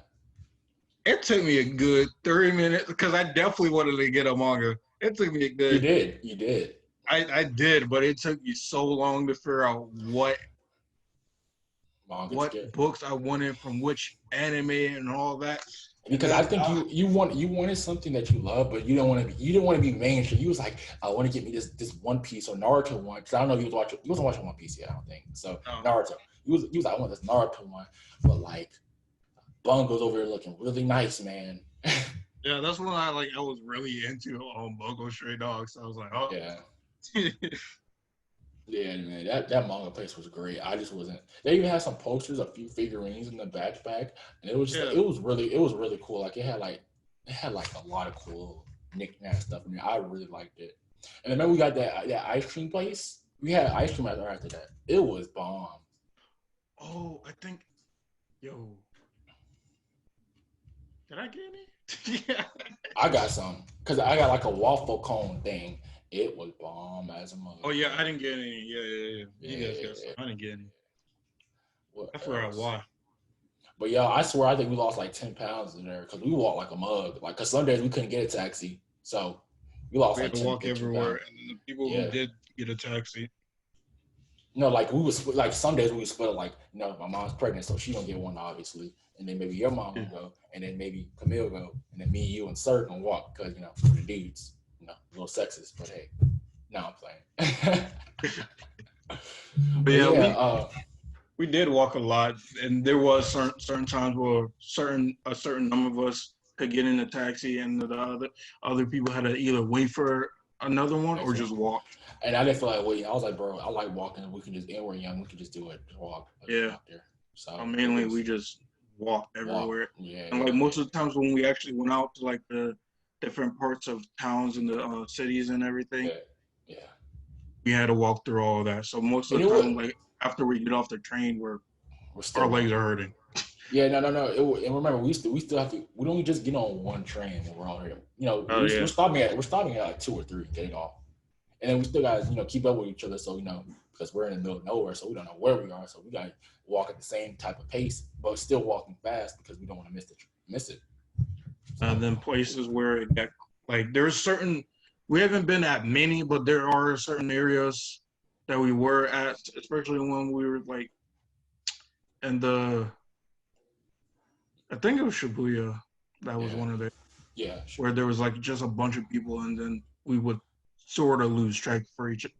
it took me a good 30 minutes because I definitely wanted to get a manga. It took me a good. you did. I did, but it took me so long to figure out Manga to what get books I wanted from which anime and all that. And because I then think you wanted something that you love, but you didn't want to be mainstream. You was like, I want to get me this One Piece or Naruto one because I don't know if you wasn't watching One Piece yet. I don't think so. Naruto. You was like, I want this Naruto one, but like Bungo's over here looking really nice, man. yeah, that's when I was really into Bungo Stray Dogs. So I was like, oh. Yeah. Yeah, man, that manga place was great. I just wasn't. They even had some posters, a few figurines in the backpack, and it was just Yeah. it was really cool. Like it had like a lot of cool knickknack stuff in there. I really liked it. And then we got that ice cream place. We had ice cream after that. It was bomb. Oh, I think, yo, did I get any? Yeah. I got some because I got like a waffle cone thing. It was bomb as a mother. Oh yeah, I didn't get any. Yeah. You guys got some. Yeah. I didn't get any. What I forgot else? why. But yeah, I swear I think we lost like 10 pounds in there because we walked like a mug. Like, cause some days we couldn't get a taxi, so we lost We had like to 10, walk 15 everywhere, pounds. and the people who Yeah, did get a taxi. no, like we was like some days we would split. Like, my mom's pregnant, so she don't get one obviously, and then maybe your mom Yeah. will go, and then maybe Camille go, and then me, you, and Sir can walk because for the dudes, a little sexist, but hey, no, I'm playing. But But yeah, yeah, we did walk a lot, and there was certain times where a certain number of us could get in a taxi, and the other people had to either wait for another one or just walk. and I didn't feel like waiting. I was like, bro, I like walking. We can just, and we're young, we can just do it, just walk, Yeah. walk there. So it Mainly, we was just walked everywhere. Yeah, And like most of the times when we actually went out to like the different parts of towns and the cities and everything, yeah. we had to walk through all of that. So most of And the it was time, like after we get off the train, we're We're still Our legs are hurting. Yeah, no. And remember, we still have to. We don't just get on one train when we're all here. You know, we're stopping at like 2 or 3, getting off, and then we still got to keep up with each other. So because we're in the middle of nowhere, so we don't know where we are. So we got to walk at the same type of pace, but still walking fast because we don't want to miss it. And then places where it got there's certain, we haven't been at many, but there are certain areas that we were at, especially when we were in I think it was Shibuya. That was one of the where there was just a bunch of people, and then we would sort of lose track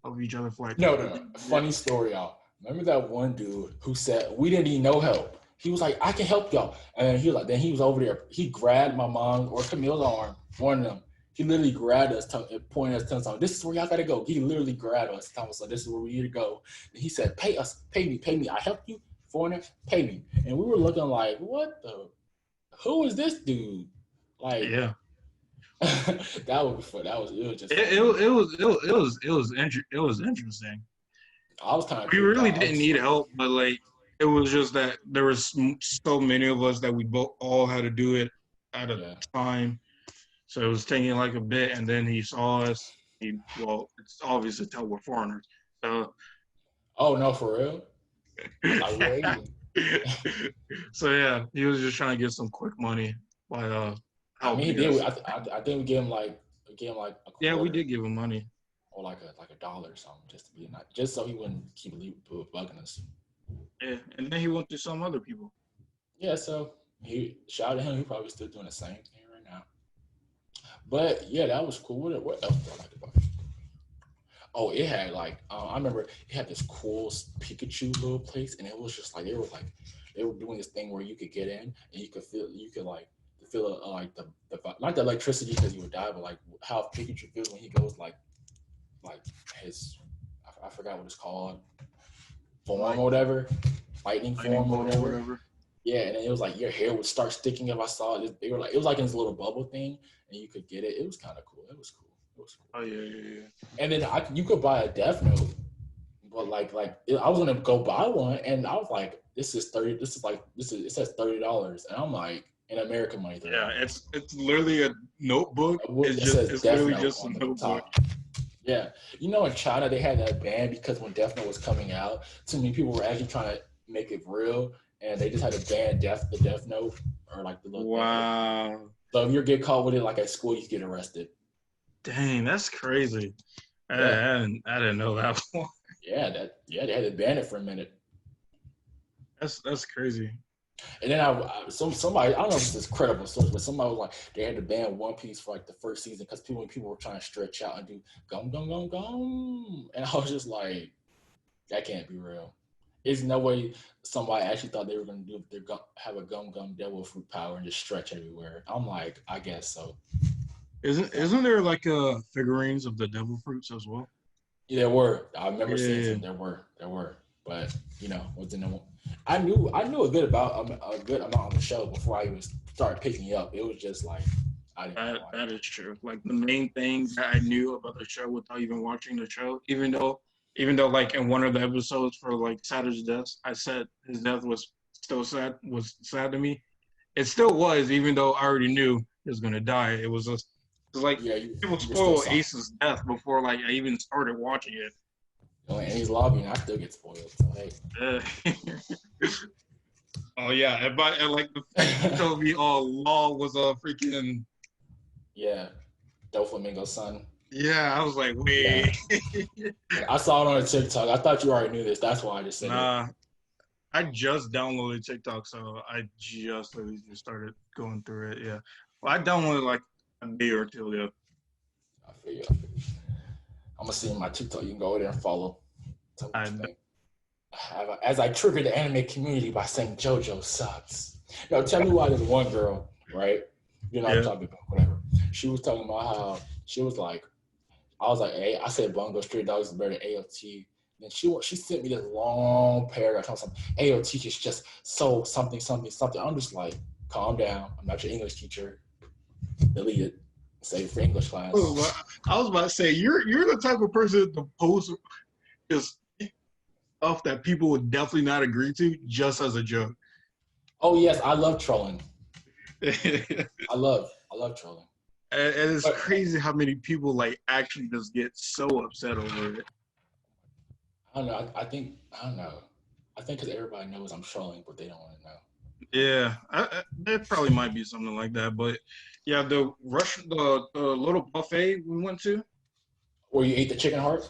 of each other for No. Funny story, y'all. Remember that one dude who said we didn't need no help? He was like, I can help y'all. And then he was over there. He grabbed my mom or Camille's arm, one of them. He literally grabbed us and pointed us, telling us, this is where y'all got to go. He literally grabbed us, telling us, this is where we need to go. And he said, pay me. I helped you, foreigner, pay me. And we were looking like, who is this dude? Yeah. That would be fun. It was interesting. I was kind of. We really didn't need help, but it was just that there was so many of us that we both all had to do it at a time. So it was taking a bit, and then he saw us. It's obvious to tell we're foreigners. So. Oh no, for real? So yeah, he was just trying to get some quick money. He did. I think we gave him a quarter. We did give him money. Or like $1 or something, just so he wouldn't keep bugging us. Yeah, and then he went to some other people. Yeah, so shout out to him. He probably still doing the same thing right now. But yeah, that was cool. What else do I like about it? Oh, it had I remember it had this cool Pikachu little place, and it was just they were doing this thing where you could get in and you could feel not the electricity because you would die, but how Pikachu feels when he goes his, I forgot what it's called, form or whatever, lightning form or whatever. Yeah, and then it was your hair would start sticking. If I saw it, it was in this little bubble thing, and you could get it. It was kind of cool. It was cool. Oh yeah. And then you could buy a Death Note, but I was gonna go buy one, and I was like, it says $30, and I'm like, in American money. Yeah, it's literally a notebook. It's literally just a notebook. Yeah, in China they had that ban because when Death Note was coming out, too many people were actually trying to make it real, and they just had to ban the Death Note or the little. Wow. So if you get caught with it at school, you get arrested. Dang, that's crazy. I didn't know that one. Yeah, they had to ban it for a minute. That's crazy. And then somebody, I don't know if this is credible source, but somebody was they had to ban One Piece for the first season because people were trying to stretch out and do gum gum gum gum, and I was just like, that can't be real. There's no way somebody actually thought they were going to have a gum gum devil fruit power and just stretch everywhere. I'm like, I guess so. Isn't there figurines of the devil fruits as well? Yeah, there were. I remember seeing some. There were, but wasn't no. I knew a good amount on the show before I even started picking it up. It was just I didn't know. That is true. The main thing that I knew about the show without even watching the show, even though in one of the episodes for Saturday's death, I said his death was sad to me. It still was, even though I already knew he was gonna die. It was just people spoil Ace's death before I even started watching it. And he's lobbying, I still get spoiled. So hey. Oh yeah, and the fact you told me, Law was a freaking Doflamingo's son. Yeah, I was like, wait. Yeah. I saw it on TikTok. I thought you already knew this. That's why I just said it. I just downloaded TikTok, so I just started going through it. Yeah, well, I downloaded a day or two. Yeah. I feel you. I'm gonna see my TikTok. You can go over there and follow. As I trigger the anime community by saying JoJo sucks. Tell me why there's one girl, right? I'm talking about whatever. She was talking about how she was I was like, hey, I said Bungo Stray Dogs is better than AOT. And she sent me this long paragraph on something. AOT is just so something. I'm just like, calm down. I'm not your English teacher. Delete it. Save it for English class. I was about to say, you're the type of person to post just stuff that people would definitely not agree to just as a joke. Oh yes, I love trolling. And I love trolling. it's But crazy how many people like actually just get so upset over it. I don't know. I don't know. I think because everybody knows I'm trolling, but they don't want to know. Yeah, there probably might be something like that. But yeah, the little buffet we went to. Or you ate the chicken heart?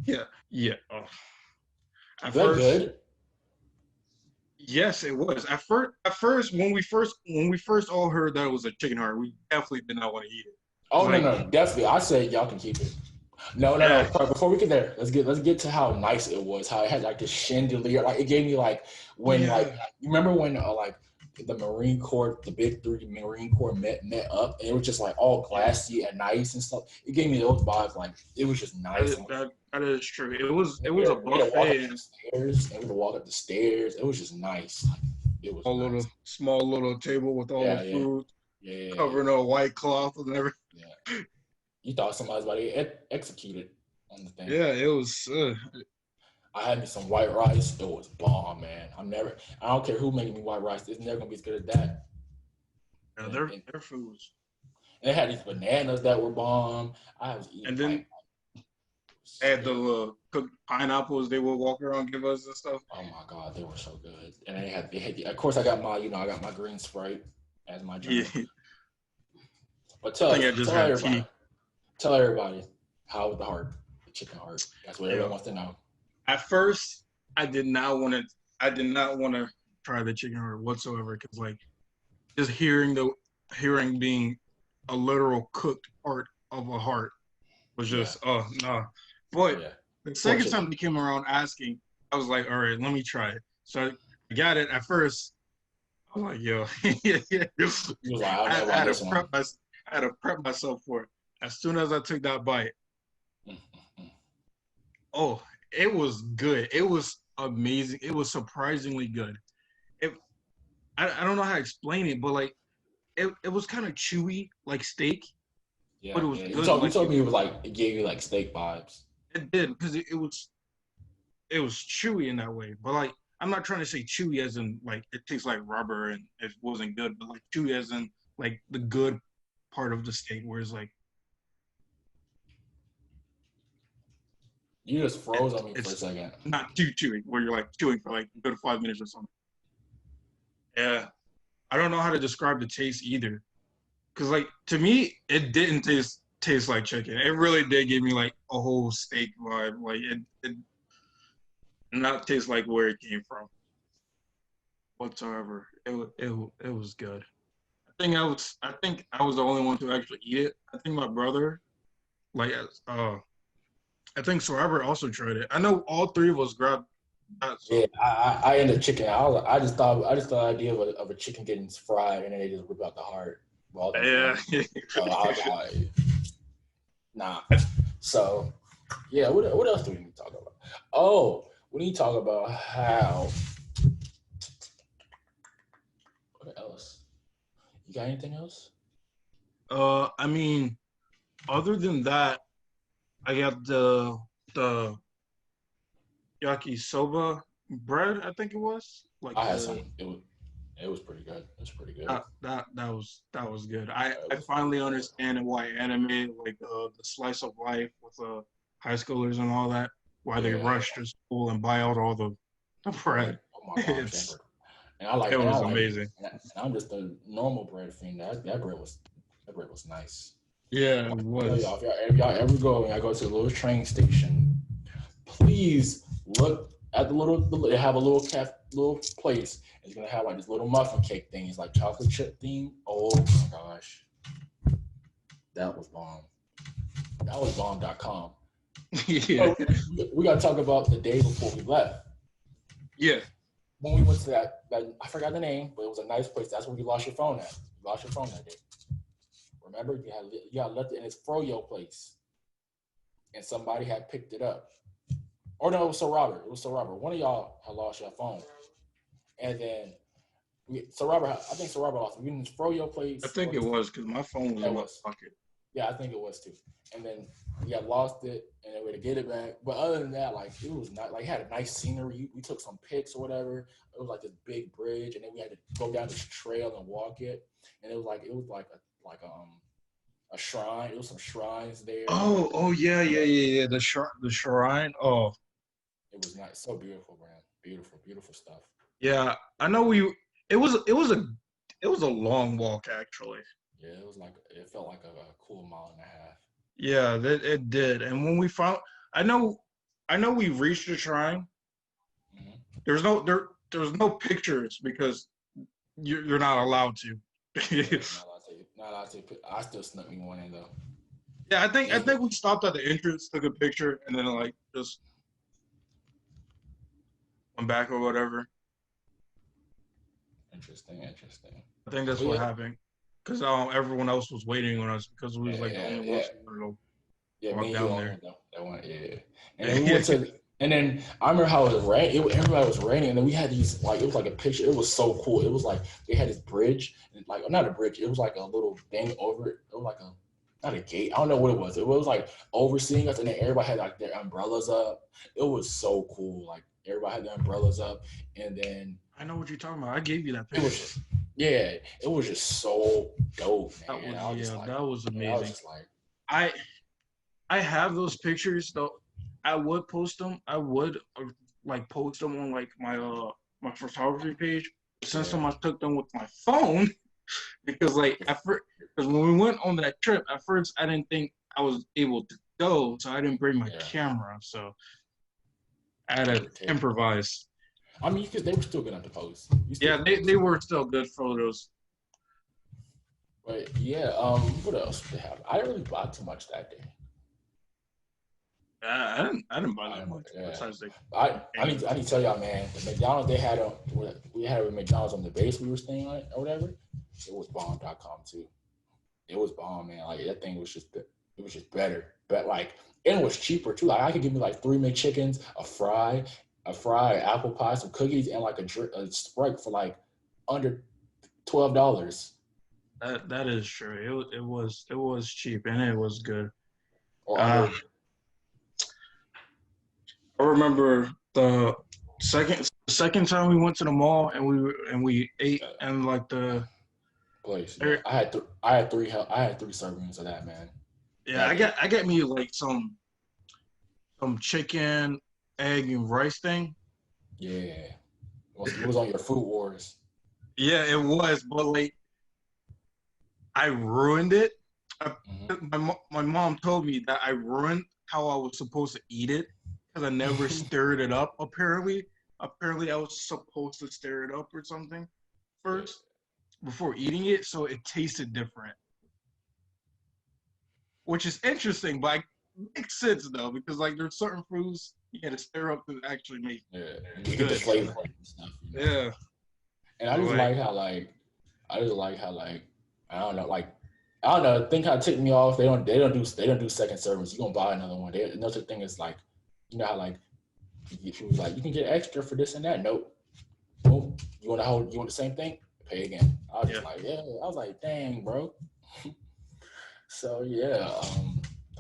Yeah, yeah. Oh. At Is that first, good? yes, it was. At first, when we first all heard that it was a chicken heart, we definitely did not want to eat it. Oh no, Like, no, definitely. I said y'all can keep it. No, no, no. yeah, Before we get there, let's get to how nice it was. How it had like this chandelier. Like it gave me like oh when like yeah, you remember when like the Marine Corps, the big three Marine Corps met up, and it was just like all yeah. glassy and nice and stuff. It gave me those vibes. Like it was just nice. And That is true. It we was a had to walk up buffet the and stairs, and we had to walk up the stairs. It was just nice. Like, it was a nice. little small little table with all the Yeah, yeah, food yeah, yeah, covered in a white cloth and everything. yeah. You thought somebody's about to get executed on the thing. Yeah, it was. I had me some white rice. It was bomb, man. I don't care who making me white rice. It's never gonna be as good as that. Yeah, And their food was. they had these bananas that were bomb. I was eating And like then they had the cooked pineapples they would walk around and give us and stuff. oh my god, they were so good. And they had of course I got my I got my green Sprite as my Yeah, drink. But I think I just had tea. tell everybody how was the heart, the chicken heart. That's what everyone Yeah. wants to know. At first, I did not want to. I did not want to try the chicken heart whatsoever because, like, just hearing being a literal cooked part of a heart was Yeah, just oh no. But yeah. the Poor second chicken. time they came around asking, I was like, all right, let me try it. So I got it. At first, I was like, yo, He was like, I don't know I about had to this one. I had to prep myself for it. As soon as I took that bite, oh, it was good. It was amazing. It was surprisingly good. It, I don't know how to explain it, but like it was kind of chewy, like steak, but Yeah, it was yeah. good. You Like told me it was like it gave you like steak vibes. it did because it was chewy in that way. But like I'm not trying to say chewy as in like it tastes like rubber and it wasn't good, but like chewy as in like the good part of the steak, where it's like You just froze on me for a it's second. not too chewy, where you're like chewing for like a good 5 minutes or something. Yeah, I don't know how to describe the taste either, because like to me it didn't taste like chicken. It really did give me like a whole steak vibe. Like it not taste like where it came from whatsoever. It was good. I think I was the only one to actually eat it. I think my brother like I think Sir Robert also tried it. I know all three of us grabbed that. Yeah, So I ended chicken. I just thought the idea of a chicken getting fried and then they just rip out the heart. Well, the yeah, so I was like, nah. So yeah, what else do we need to talk about? Oh, we need to talk about how. What else? You got anything else? I mean, other than that, I got the yakisoba bread. I think it was like I had the some. It was pretty good. It was pretty good. that was good. I It was finally pretty good. understand why anime like the slice of life with high schoolers and all that, why they Yeah. rush to school and buy out all the bread. Oh my gosh, that It's bread. it And I was like, amazing. and I'm just a normal bread fiend. That bread was nice. Yeah, it Tell was. y'all, if y'all ever go and I go to the little train station, please look at they have a little place. It's gonna have like this little muffin cake thing. It's like chocolate chip theme. Oh my gosh, that was bomb. That was bomb.com. Yeah, So we gotta talk about the day before we left. yeah. When we went to that I forgot the name, but it was a nice place. That's where you lost your phone at. You lost your phone that day. Remember, you had left it in its froyo place, and somebody had picked it up. Or no, it was Sir Robert. It was Sir Robert. One of y'all had lost your phone, and then Sir Robert. I think Sir Robert lost it. We didn't throw your place. I think it was because my phone was That in my was. pocket. Yeah, I think it was too. And then yeah, lost it, and then we had to get it back. But other than that, like it was not like had a nice scenery. We took some pics or whatever. It was like this big bridge, and then we had to go down this trail and walk it. And it was like a shrine. It was some shrines there. Oh yeah, yeah, yeah, yeah. The shrine. Oh It was nice, so beautiful, man. Beautiful, beautiful stuff. yeah, I know we. It was a long walk actually. Yeah, it felt like a cool mile and a half. Yeah, that it did. And when we found, I know, I know we reached the shrine. Mm-hmm. There was no pictures because you're not allowed to. Yeah, Yeah, not allowed to. I still snuck me one in though. I think we stopped at the entrance, took a picture, and then like just went back or whatever. Interesting, interesting. I think that's But what yeah, happened because everyone else was waiting on us because we was like the yeah, only yeah. ones who wanted to Yeah, walk me and you down only there. went that one. Yeah, and then we went to, and then I remember how it was rain. Everybody was raining, and then we had these like it was like a picture. It was so cool. It was like they had this bridge, and like not a bridge. It was like a little thing over it. It was like a not a gate. I don't know what it was. It was like overseeing us, and then everybody had like their umbrellas up. It was so cool. Like everybody had their umbrellas up, and then I know what you're talking about. I gave you that it was picture. just yeah, it was just so dope, That man. was I was just yeah, like, that was I was amazing. just like, I I have those pictures though. I would post them. I would like post them on like my photography page. Since yeah, I took them with my phone because like at first, because when we went on that trip, at first I didn't think I was able to go, so I didn't bring my yeah. camera. So I had You to could take it. improvise. I mean, because they were still good at the post. You still Yeah, could they post. were still good photos. But yeah, what else did they have? I didn't really buy too much that day. I didn't buy I that much yeah. besides like I need to tell y'all, man. The McDonald's they had we had a McDonald's on the base we were staying on or whatever. It was bomb.com too. It was bomb, man. Like that thing was just it was just better. But like and it was cheaper too. Like I could give me like 3 McChickens, a fry, apple pie, some cookies, and like a Sprite for like under $12 that is true. It was cheap and it was good. or Uh, under I remember the second time we went to the mall and we ate and like the place. Yeah, er, I had 3 servings of that, man. yeah That day. I got me like some chicken, egg, and rice thing. Yeah, it was on your Food Wars. Yeah, it was, but like I ruined it. I, Mm-hmm. my mom told me that I ruined how I was supposed to eat it because I never stirred it up. Apparently I was supposed to stir it up or something Yeah, first before eating it, so it tasted different, which is interesting, but it makes sense though because like there's certain foods you got to stir up to actually make yeah. You get the good. So flavor and stuff. yeah, And so like I just like how like I don't know like I don't know. The thing kind of ticked me off. They don't do second servings. You gonna buy another one. Another thing is like you know how like she was like you can get extra for this and that. Nope. Nope. You want the same thing? Pay again. I was yeah. just like yeah. I was like dang bro. So yeah,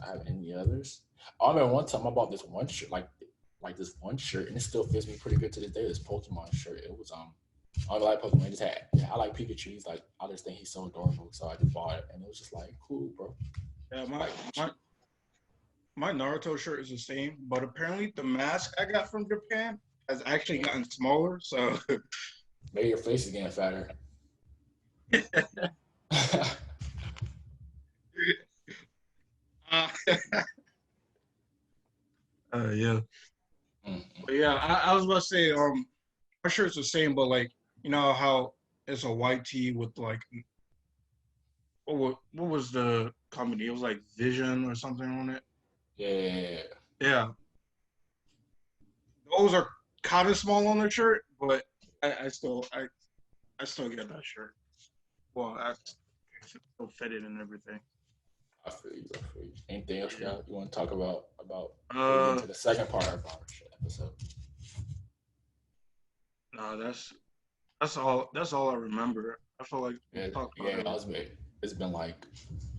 I have any others. I remember one time I bought this one shirt, like this one shirt, and it still fits me pretty good to this day. This Pokemon shirt. It was I don't like Pokemon. I like Pikachu. He's like I just think he's so adorable, so I just bought it, and it was just like cool, bro. Yeah, my Like my my Naruto shirt is the same, but apparently the mask I got from Japan has actually gotten smaller. So maybe your face is getting fatter. uh, yeah, Mm-mm. but yeah, I was about to say my shirt's the same, but like you know how it's a white tee with like what was the company? It was like Vision or something on it. Yeah, Yeah, those are kind of small on the shirt, but I still get that shirt. Well, I still fit it and everything. I feel you. I feel you. Anything else Yeah. you want to talk about before we get Uh, into the second part of our episode? no, that's all. That's all I remember. I feel like we Yeah, talked about yeah, that everything. was big. it's been like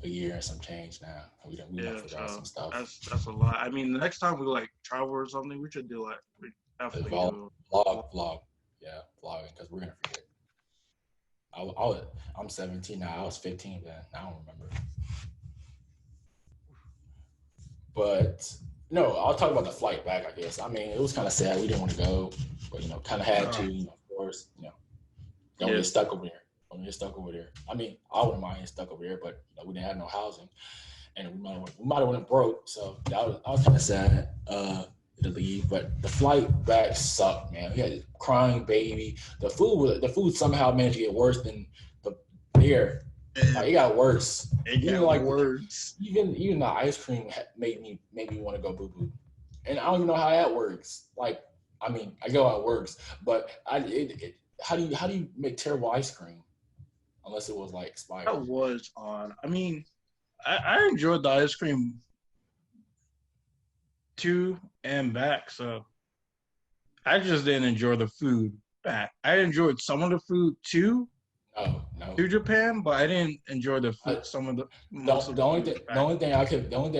a year and some change now. We done Yeah, forgot so some stuff. that's a lot. I mean, the next time we like travel or something, we should do like we The definitely do. vlog, yeah, vlogging because we're gonna forget. I'm 17 now. I was 15 then. I don't remember. But no, I'll talk about the flight back. I guess. I mean, it was kind of sad. We didn't want to go, but kind of had to. Uh, Of course, don't yeah, get stuck over there. Don't get stuck over there. I mean, I wouldn't mind getting stuck over there, but we didn't have no housing, and we might have went broke. So I was kind of sad to leave. But the flight back sucked, man. We had a crying baby. The food somehow managed to get worse than the there. Like, it got worse. it Even got like worse. even the ice cream made me want to go boo boo, and I don't even know how that works. Like, I mean, I know how it works, but how do you make terrible ice cream unless it was like That expired? was on. I mean, I enjoyed the ice cream to and back, so I just didn't enjoy the food back. I enjoyed some of the food No, no. to Japan, but I didn't enjoy the I, food. Some of the most of the the only food thing back. the only thing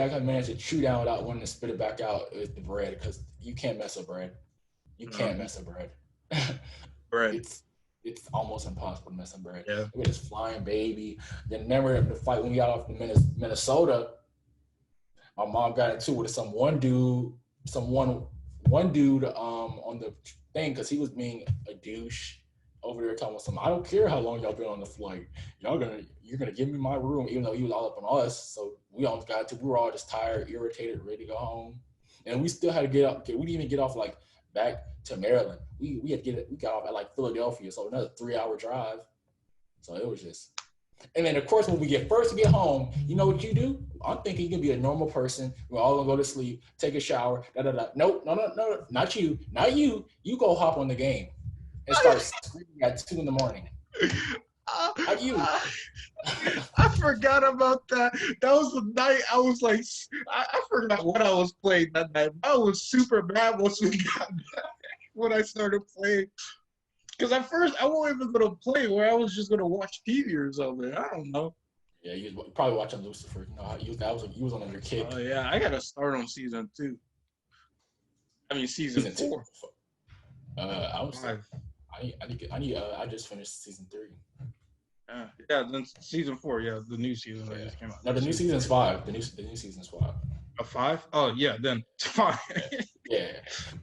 I could manage to chew down without wanting to spit it back out is the bread because you can't mess up bread. You can't Um, mess up bread. bread. It's almost impossible to mess up bread. Yeah. Look at this flying baby. Then remember the fight when we got off to Minnesota. My mom got into it with one dude on the thing because he was being a douche over there talking about something. I don't care how long y'all been on the flight. You're gonna give me my room, even though he was all up on us. So we almost got to. We were all just tired, irritated, ready to go home, and we still had to get up. We didn't even get off like back to Maryland. We had to get it. We got off at like Philadelphia, so another 3 hour drive. So it was just. And then, of course, when we get home, you know what you do? I'm thinking you can be a normal person. We're all gonna go to sleep, take a shower. Da da da. Nope, no, not you, not you. You go hop on the game and start screaming at 2 in the morning. Not you. I forgot about that. That was the night I was like, I forgot what I was playing that night. I was super mad once we got back when I started playing. Because at first I wasn't even gonna play, where I was just gonna watch TV or something. I don't know. Yeah, you was probably watching Lucifer. You was on your kick. Oh yeah, I gotta start on season 2. I mean season Season 2. 4. I was. 5. I just finished season 3. Yeah, then season 4. Yeah, the new season that Yeah. just came out. No, the new season's 5. The new season's 5. A 5? Oh yeah, then it's fine. Yeah,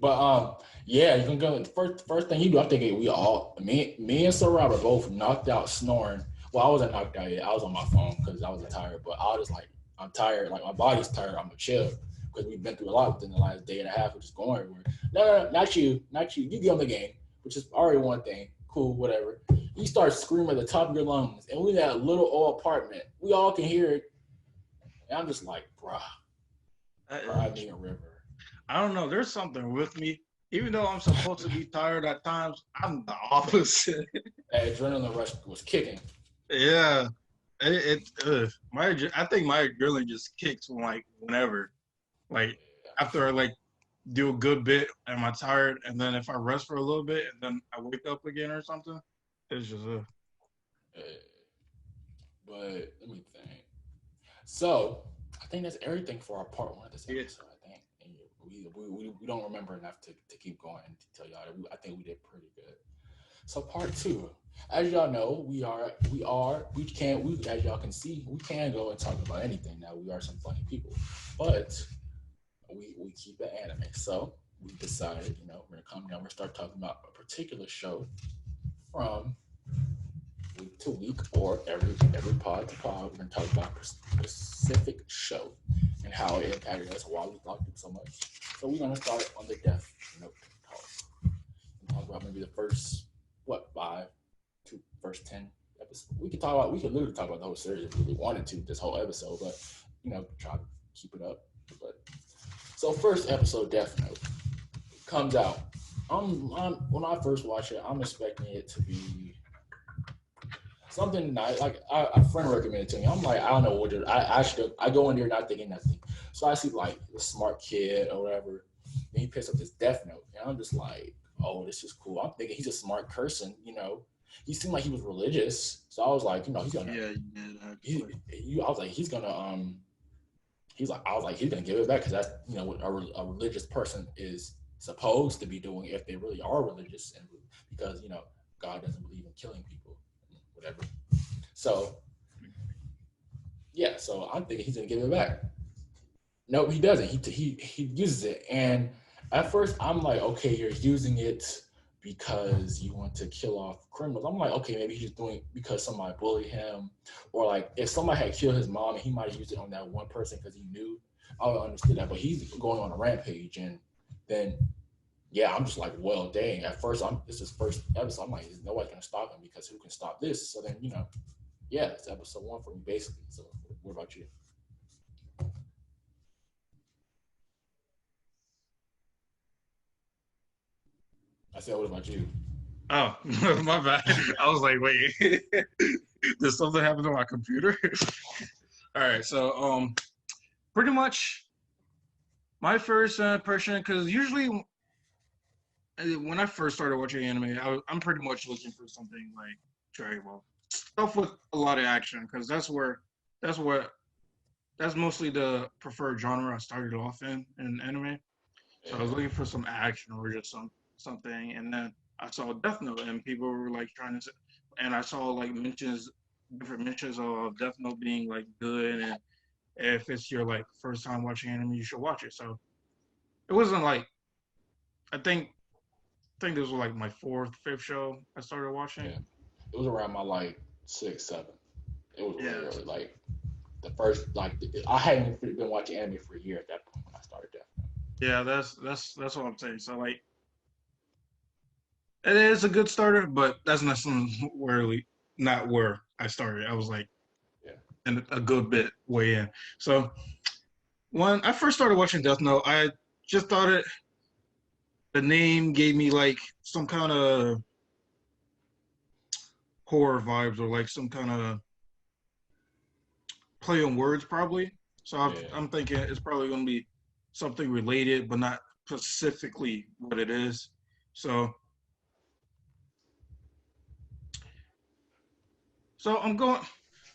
but yeah, you can go. First thing you do, I think me and Sir Robert both knocked out snoring. Well, I wasn't knocked out yet. I was on my phone because I was tired. But I was like, I'm tired. Like my body's tired. I'm gonna chill because we've been through a lot within the last day and a half, which is going everywhere. No, not you, not you. You get on the game, which is already one thing. Cool, whatever. You start screaming at the top of your lungs, and we got a little old apartment. We all can hear it, and I'm just like, bruh, I need a river. I don't know. There's something with me. Even though I'm supposed to be tired at times, I'm the opposite. That adrenaline rush was kicking. Yeah, I think my adrenaline just kicks when, like whenever, like after I like do a good bit, am I tired? And then if I rest for a little bit and then I wake up again or something, it's just But let me think. So I think that's everything for our part 1 of this yeah. episode. I think and we don't remember enough to keep going and to tell y'all that I think we did pretty good. So part 2, as y'all know, we can as y'all can see, we can go and talk about anything. Now we are some funny people, but we keep it anime. So we decided, we're gonna come down, we're gonna start talking about a particular show from week to week or every pod to pod. We're gonna talk about a specific show and how it impacted us, why we liked it so much. So we're gonna start on the Death Note talk. And talk about maybe the first first 10 episodes. We could literally talk about the whole series if we really wanted to, this whole episode, but try to keep it up. But so first episode, Death Note, comes out. When I first watched it, I'm expecting it to be something nice. Like a friend recommended it to me. I'm like, I don't know what I go in there not thinking nothing. So I see like a smart kid or whatever. Then he picks up this Death Note, and I'm just like, oh, this is cool. I'm thinking he's a smart person, he seemed like he was religious. So I was like, he's gonna Yeah, you did actually. I was like, I was like, he's gonna give it back because that's what a religious person is supposed to be doing if they really are religious, and because God doesn't believe in killing people, whatever. So yeah, so I'm thinking he's gonna give it back. No, he doesn't. He uses it, and at first I'm like, okay, you're using it because you want to kill off criminals. I'm like, okay, maybe he's doing it because somebody bullied him, or like if somebody had killed his mom, he might have used it on that one person because he knew. I would understand that, but he's going on a rampage, and then yeah, I'm just like, well, dang. At first, this is first episode. I'm like, nobody can stop him because who can stop this? So then yeah, it's episode 1 for me basically. So what about you? I said, what about you? Oh, my bad. I was like, wait, did something happen to my computer? All right, so pretty much my first impression, because usually when I first started watching anime, I'm pretty much looking for something like Dragon Ball stuff with a lot of action, because that's what that's mostly the preferred genre I started off in anime. So I was Yeah, looking for some action or just something, and then I saw Death Note, and people were like trying to, and I saw like different mentions of Death Note being like good, and if it's your like first time watching anime, you should watch it. So it wasn't like I think this was like my fourth, fifth show I started watching. yeah. It was around my like 6, 7. It was really Yes. early. Like the first, like I hadn't been watching anime for a year at that point when I started that. Yeah, that's what I'm saying. So like it is a good starter, but that's not really not where I started. I was like Yeah, in a good bit way in. So when I first started watching Death Note, I just thought the name gave me like some kind of horror vibes or like some kind of play on words probably. So yeah. I'm thinking it's probably going to be something related, but not specifically what it is. So so I'm going.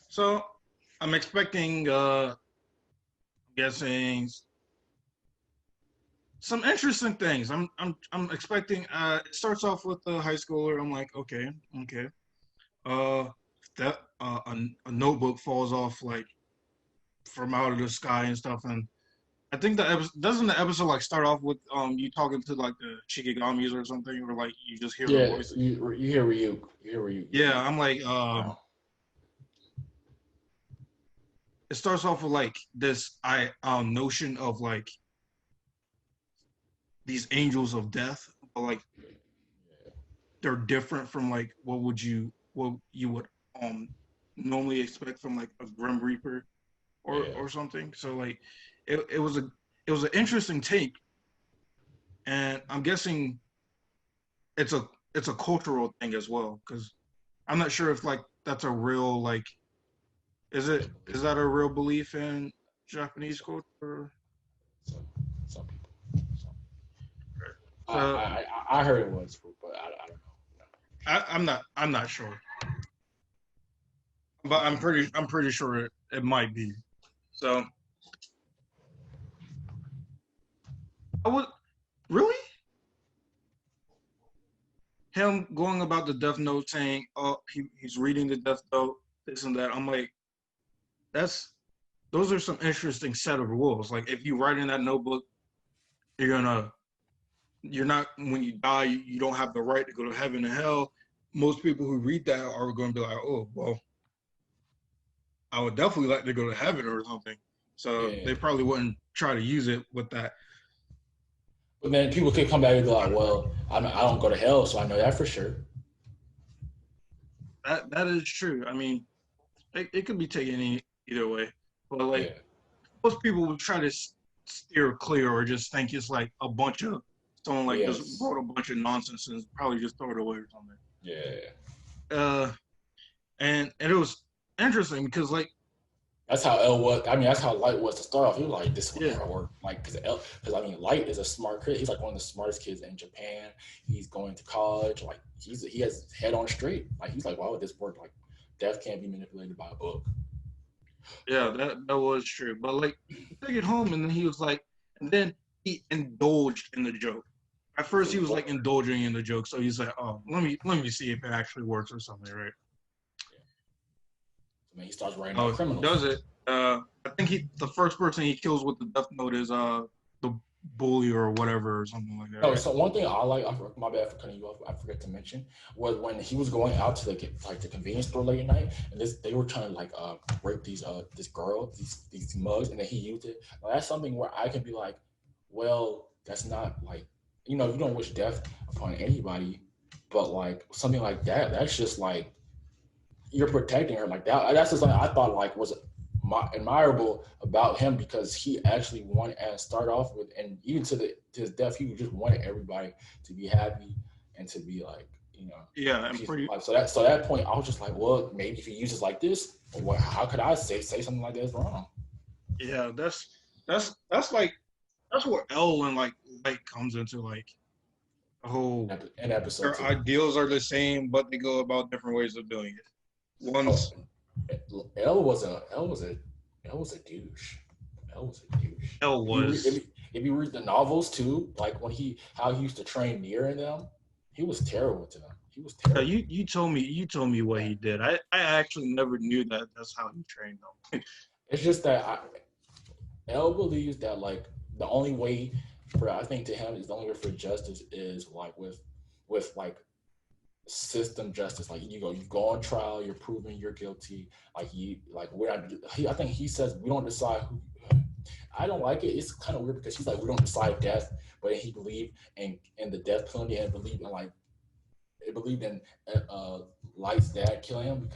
So I'm expecting. Guessing some interesting things. I'm expecting. It starts off with a high schooler. I'm like, okay, okay. Uh, that a notebook falls off like from out of the sky and stuff, and I think the episode doesn't the episode like start off with you talking to like the Shikigamis or something, or like you just hear their Yeah, voices. you hear Ryuk. You hear Ryuk. Yeah. Yeah, I'm like, Wow. it starts off with like this notion of like these angels of death, but like they're different from like what you would um normally expect from like a Grim Reaper Yeah. or something. So like it was an interesting take, and I'm guessing it's a it's a cultural thing as well because I'm not sure if like that's a real like is that a real belief in Japanese culture? Some some people. Some. So I heard it was, but I don't know. I'm not sure, but I'm pretty sure it might be. So I would really him going about the Death Note saying, "Oh, he's reading the Death Note, this and that." I'm like, that's those are some interesting set of rules. Like, if you write in that notebook, you're gonna you're not when you die, you don't have the right to go to heaven and hell. Most people who read that are going to be like, "Oh, well, I would definitely like to go to heaven or something." So Yeah. they probably wouldn't try to use it with that. But then people could come back and be like, well, I don't go to hell, so I know that for sure. That is true. I mean, it could be taken either way, but like Yeah. most people would try to steer clear or just think it's like a bunch of someone like just Yes. wrote a bunch of nonsense and probably just throw it away or something. Yeah. Uh, and it was interesting because like That's how L was. I mean, that's how Light was to start off. He was like, "This will Yeah, never work." Like, because I mean, Light is a smart kid. He's like one of the smartest kids in Japan. He's going to college. Like, he has his head on straight. Like, he's like, "Why would this work?" Like, death can't be manipulated by a book. yeah, that was true. But like, he took it home, and then he was like, and then he indulged in the joke. At first, he was like indulging in the joke, so he's like, "Oh, let me see if it actually works or something, right?" I mean, he starts writing out Oh, he criminals. does it. I think the first person he kills with the death note is the bully or whatever or something like that, No, right? so one thing I like, my bad for cutting you off. I forgot to mention was when he was going out to the convenience store late at night, and they were trying to like rape this girl, these mugs, and then he used it. Now, that's something where I can be like, well, that's not like, you don't wish death upon anybody, but like something like that, that's just like you're protecting her like that. That's just something I thought like was admirable about him because he actually wanted and start off with, and even to his death, he just wanted everybody to be happy and to be like Yeah, a and peaceful pretty. life. So that point, I was just like, well, maybe if he uses like this, how could I say something like that is wrong? Yeah, that's like that's where L and like Light comes into like the whole In episode their two. ideals are the same, but they go about different ways of doing it. Oh, One's L was a douche. L was a douche. L was. If you read the novels too, like when how he used to train near in them, he was terrible to them. He was terrible. You told me what he did. I actually never knew that that's how he trained them. It's just that L believes that like the only way for I think to him is the only way for justice is like with like system justice. Like you go on trial, you're proven you're guilty. Like I think he says we don't decide who. I don't like it. It's kind of weird because he's like we don't decide death, but he believed in the death penalty and believed in like it believed in Light's dad killing him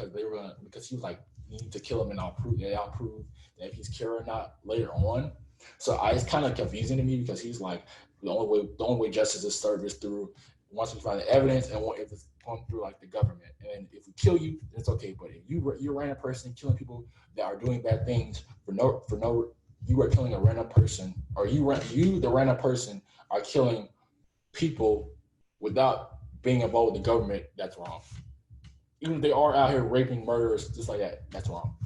because he was like you need to kill him and I'll prove that if he's killed or not later on. So it's kind of confusing to me because he's like the only way justice is served is through once we find the evidence and if it's going through like the government. And if we kill you, it's okay. But if you're a random person killing people that are doing bad things for no you are killing a random person or you the random person are killing people without being involved with the government, that's wrong. Even if they are out here raping murderers just like that, that's wrong.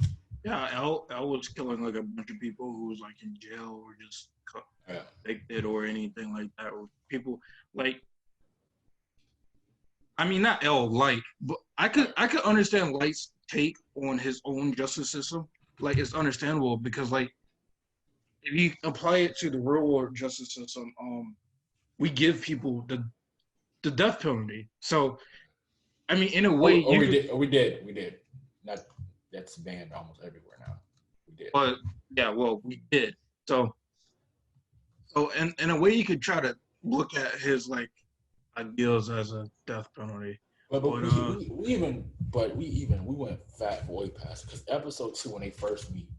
Yeah, L was killing like a bunch of people who was like in jail or just Yeah. convicted or anything like that. Or people like I mean not L Light, but I could understand Light's take on his own justice system. Like it's understandable because like if you apply it to the real world justice system, we give people the death penalty. So I mean in a way Oh, you could we did. Not that's banned almost everywhere now. We did. but yeah, well we did. So in a way you could try to look at his like ideals as a death penalty. But But we went fat way past because episode two when they first meet,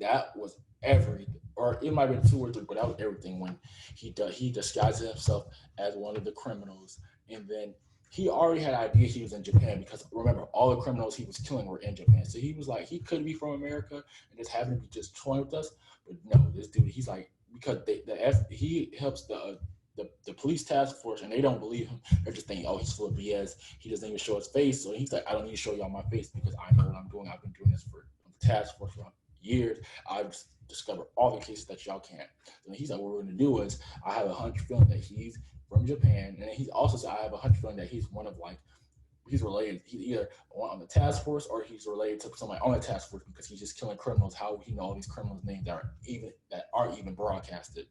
that was everything. Or it might have been two or three, but that was everything when he disguises himself as one of the criminals, and then he already had an idea he was in Japan because remember all the criminals he was killing were in Japan. So he was like he could be from America and just happened to be just toying with us, but no, this dude he's like because he helps the police task force and they don't believe him. They're just thinking, oh, he's full of BS. He doesn't even show his face. So he's like, I don't need to show y'all my face because I know what I'm doing. I've been doing this for the task force for years. I've discovered all the cases that y'all can't. So he's like, what we're going to do is I have a hunch feeling that he's from Japan. And he's also said, I have a hunch feeling that he's one of like, he's related. He's either on the task force or he's related to somebody on the task force because he's just killing criminals. How would he know all these criminals' names that aren't even broadcasted?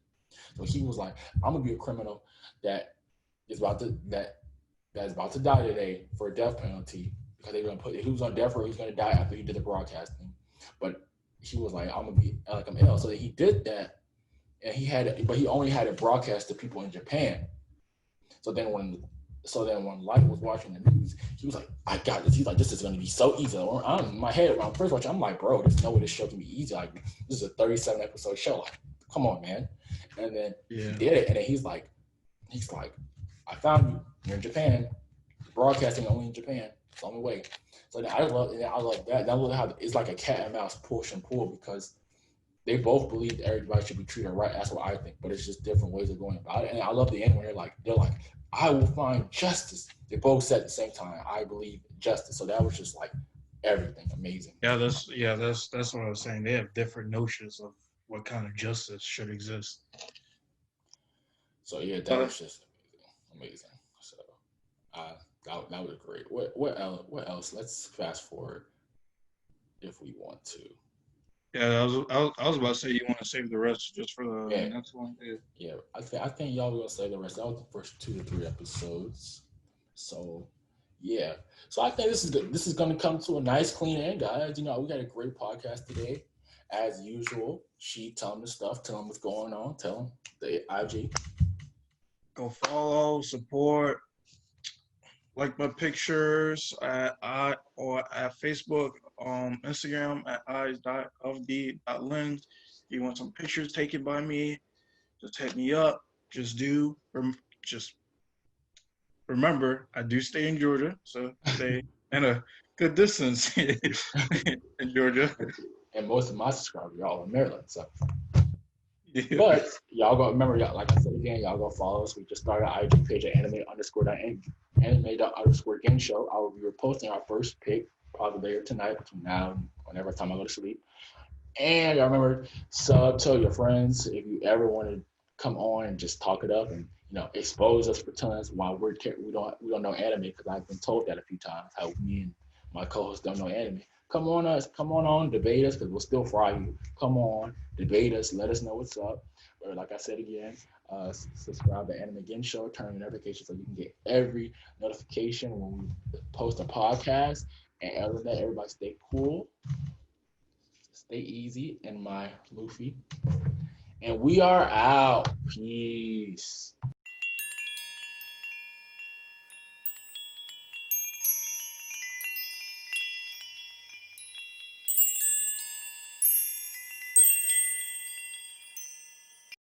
So he was like, I'm gonna be a criminal that is about to that is about to die today for a death penalty because they're gonna put he was on death row, he's gonna die after he did the broadcasting. But he was like, I'm gonna be like I'm ill. So he did that and he only had it broadcast to people in Japan. So then when Light was watching the news, he was like, I got this. He's like, this is going to be so easy. I'm in my head when I first watched, I'm like, bro, there's no way this show can be easy. Like, this is a 37 episode show. Like, come on, man. And then he did it. And then he's like, I found you. You're in Japan. Broadcasting only in Japan. It's the only way. So I love that. And I love how it's like a cat and mouse push and pull because they both believe that everybody should be treated right. That's what I think, but it's just different ways of going about it. And I love the end when they're like, I will find justice. They both said at the same time, I believe in justice. So that was just like everything amazing. That's what I was saying. They have different notions of what kind of justice should exist. So yeah, that was just amazing. So that was great. What else? What else? Let's fast forward if we want to. Yeah, I was about to say you want to save the rest just for the Yeah. next one. Yeah. Yeah, I think y'all will say the rest. That was the first 2 to 3 episodes. So yeah. So I think this is gonna come to a nice clean end, guys. You know, we got a great podcast today. As usual. She tell them the stuff, tell them what's going on, tell them the IG. Go follow, support, like my pictures or at Facebook, Instagram at eyes.of.lens. If you want some pictures taken by me, just hit me up. Just remember, I do stay in Georgia, so stay in a good distance in Georgia. And most of my subscribers, y'all in Maryland. So Yeah. but y'all go remember, y'all, like I said again, y'all go follow us. We just started our IG page at anime_game show. I will be reposting our first pick probably later tonight between now and whenever time I go to sleep. And y'all remember, tell your friends if you ever want to come on and just talk it up and expose us for tons while we don't know anime because I've been told that a few times how me and my co-host don't know anime. Come on, debate us because we'll still fry you. Come on, debate us, let us know what's up. But like I said again, subscribe to Anime Again Show, turn on notifications so you can get every notification when we post a podcast. And other than that, everybody stay cool, stay easy, and my Luffy. And we are out. Peace.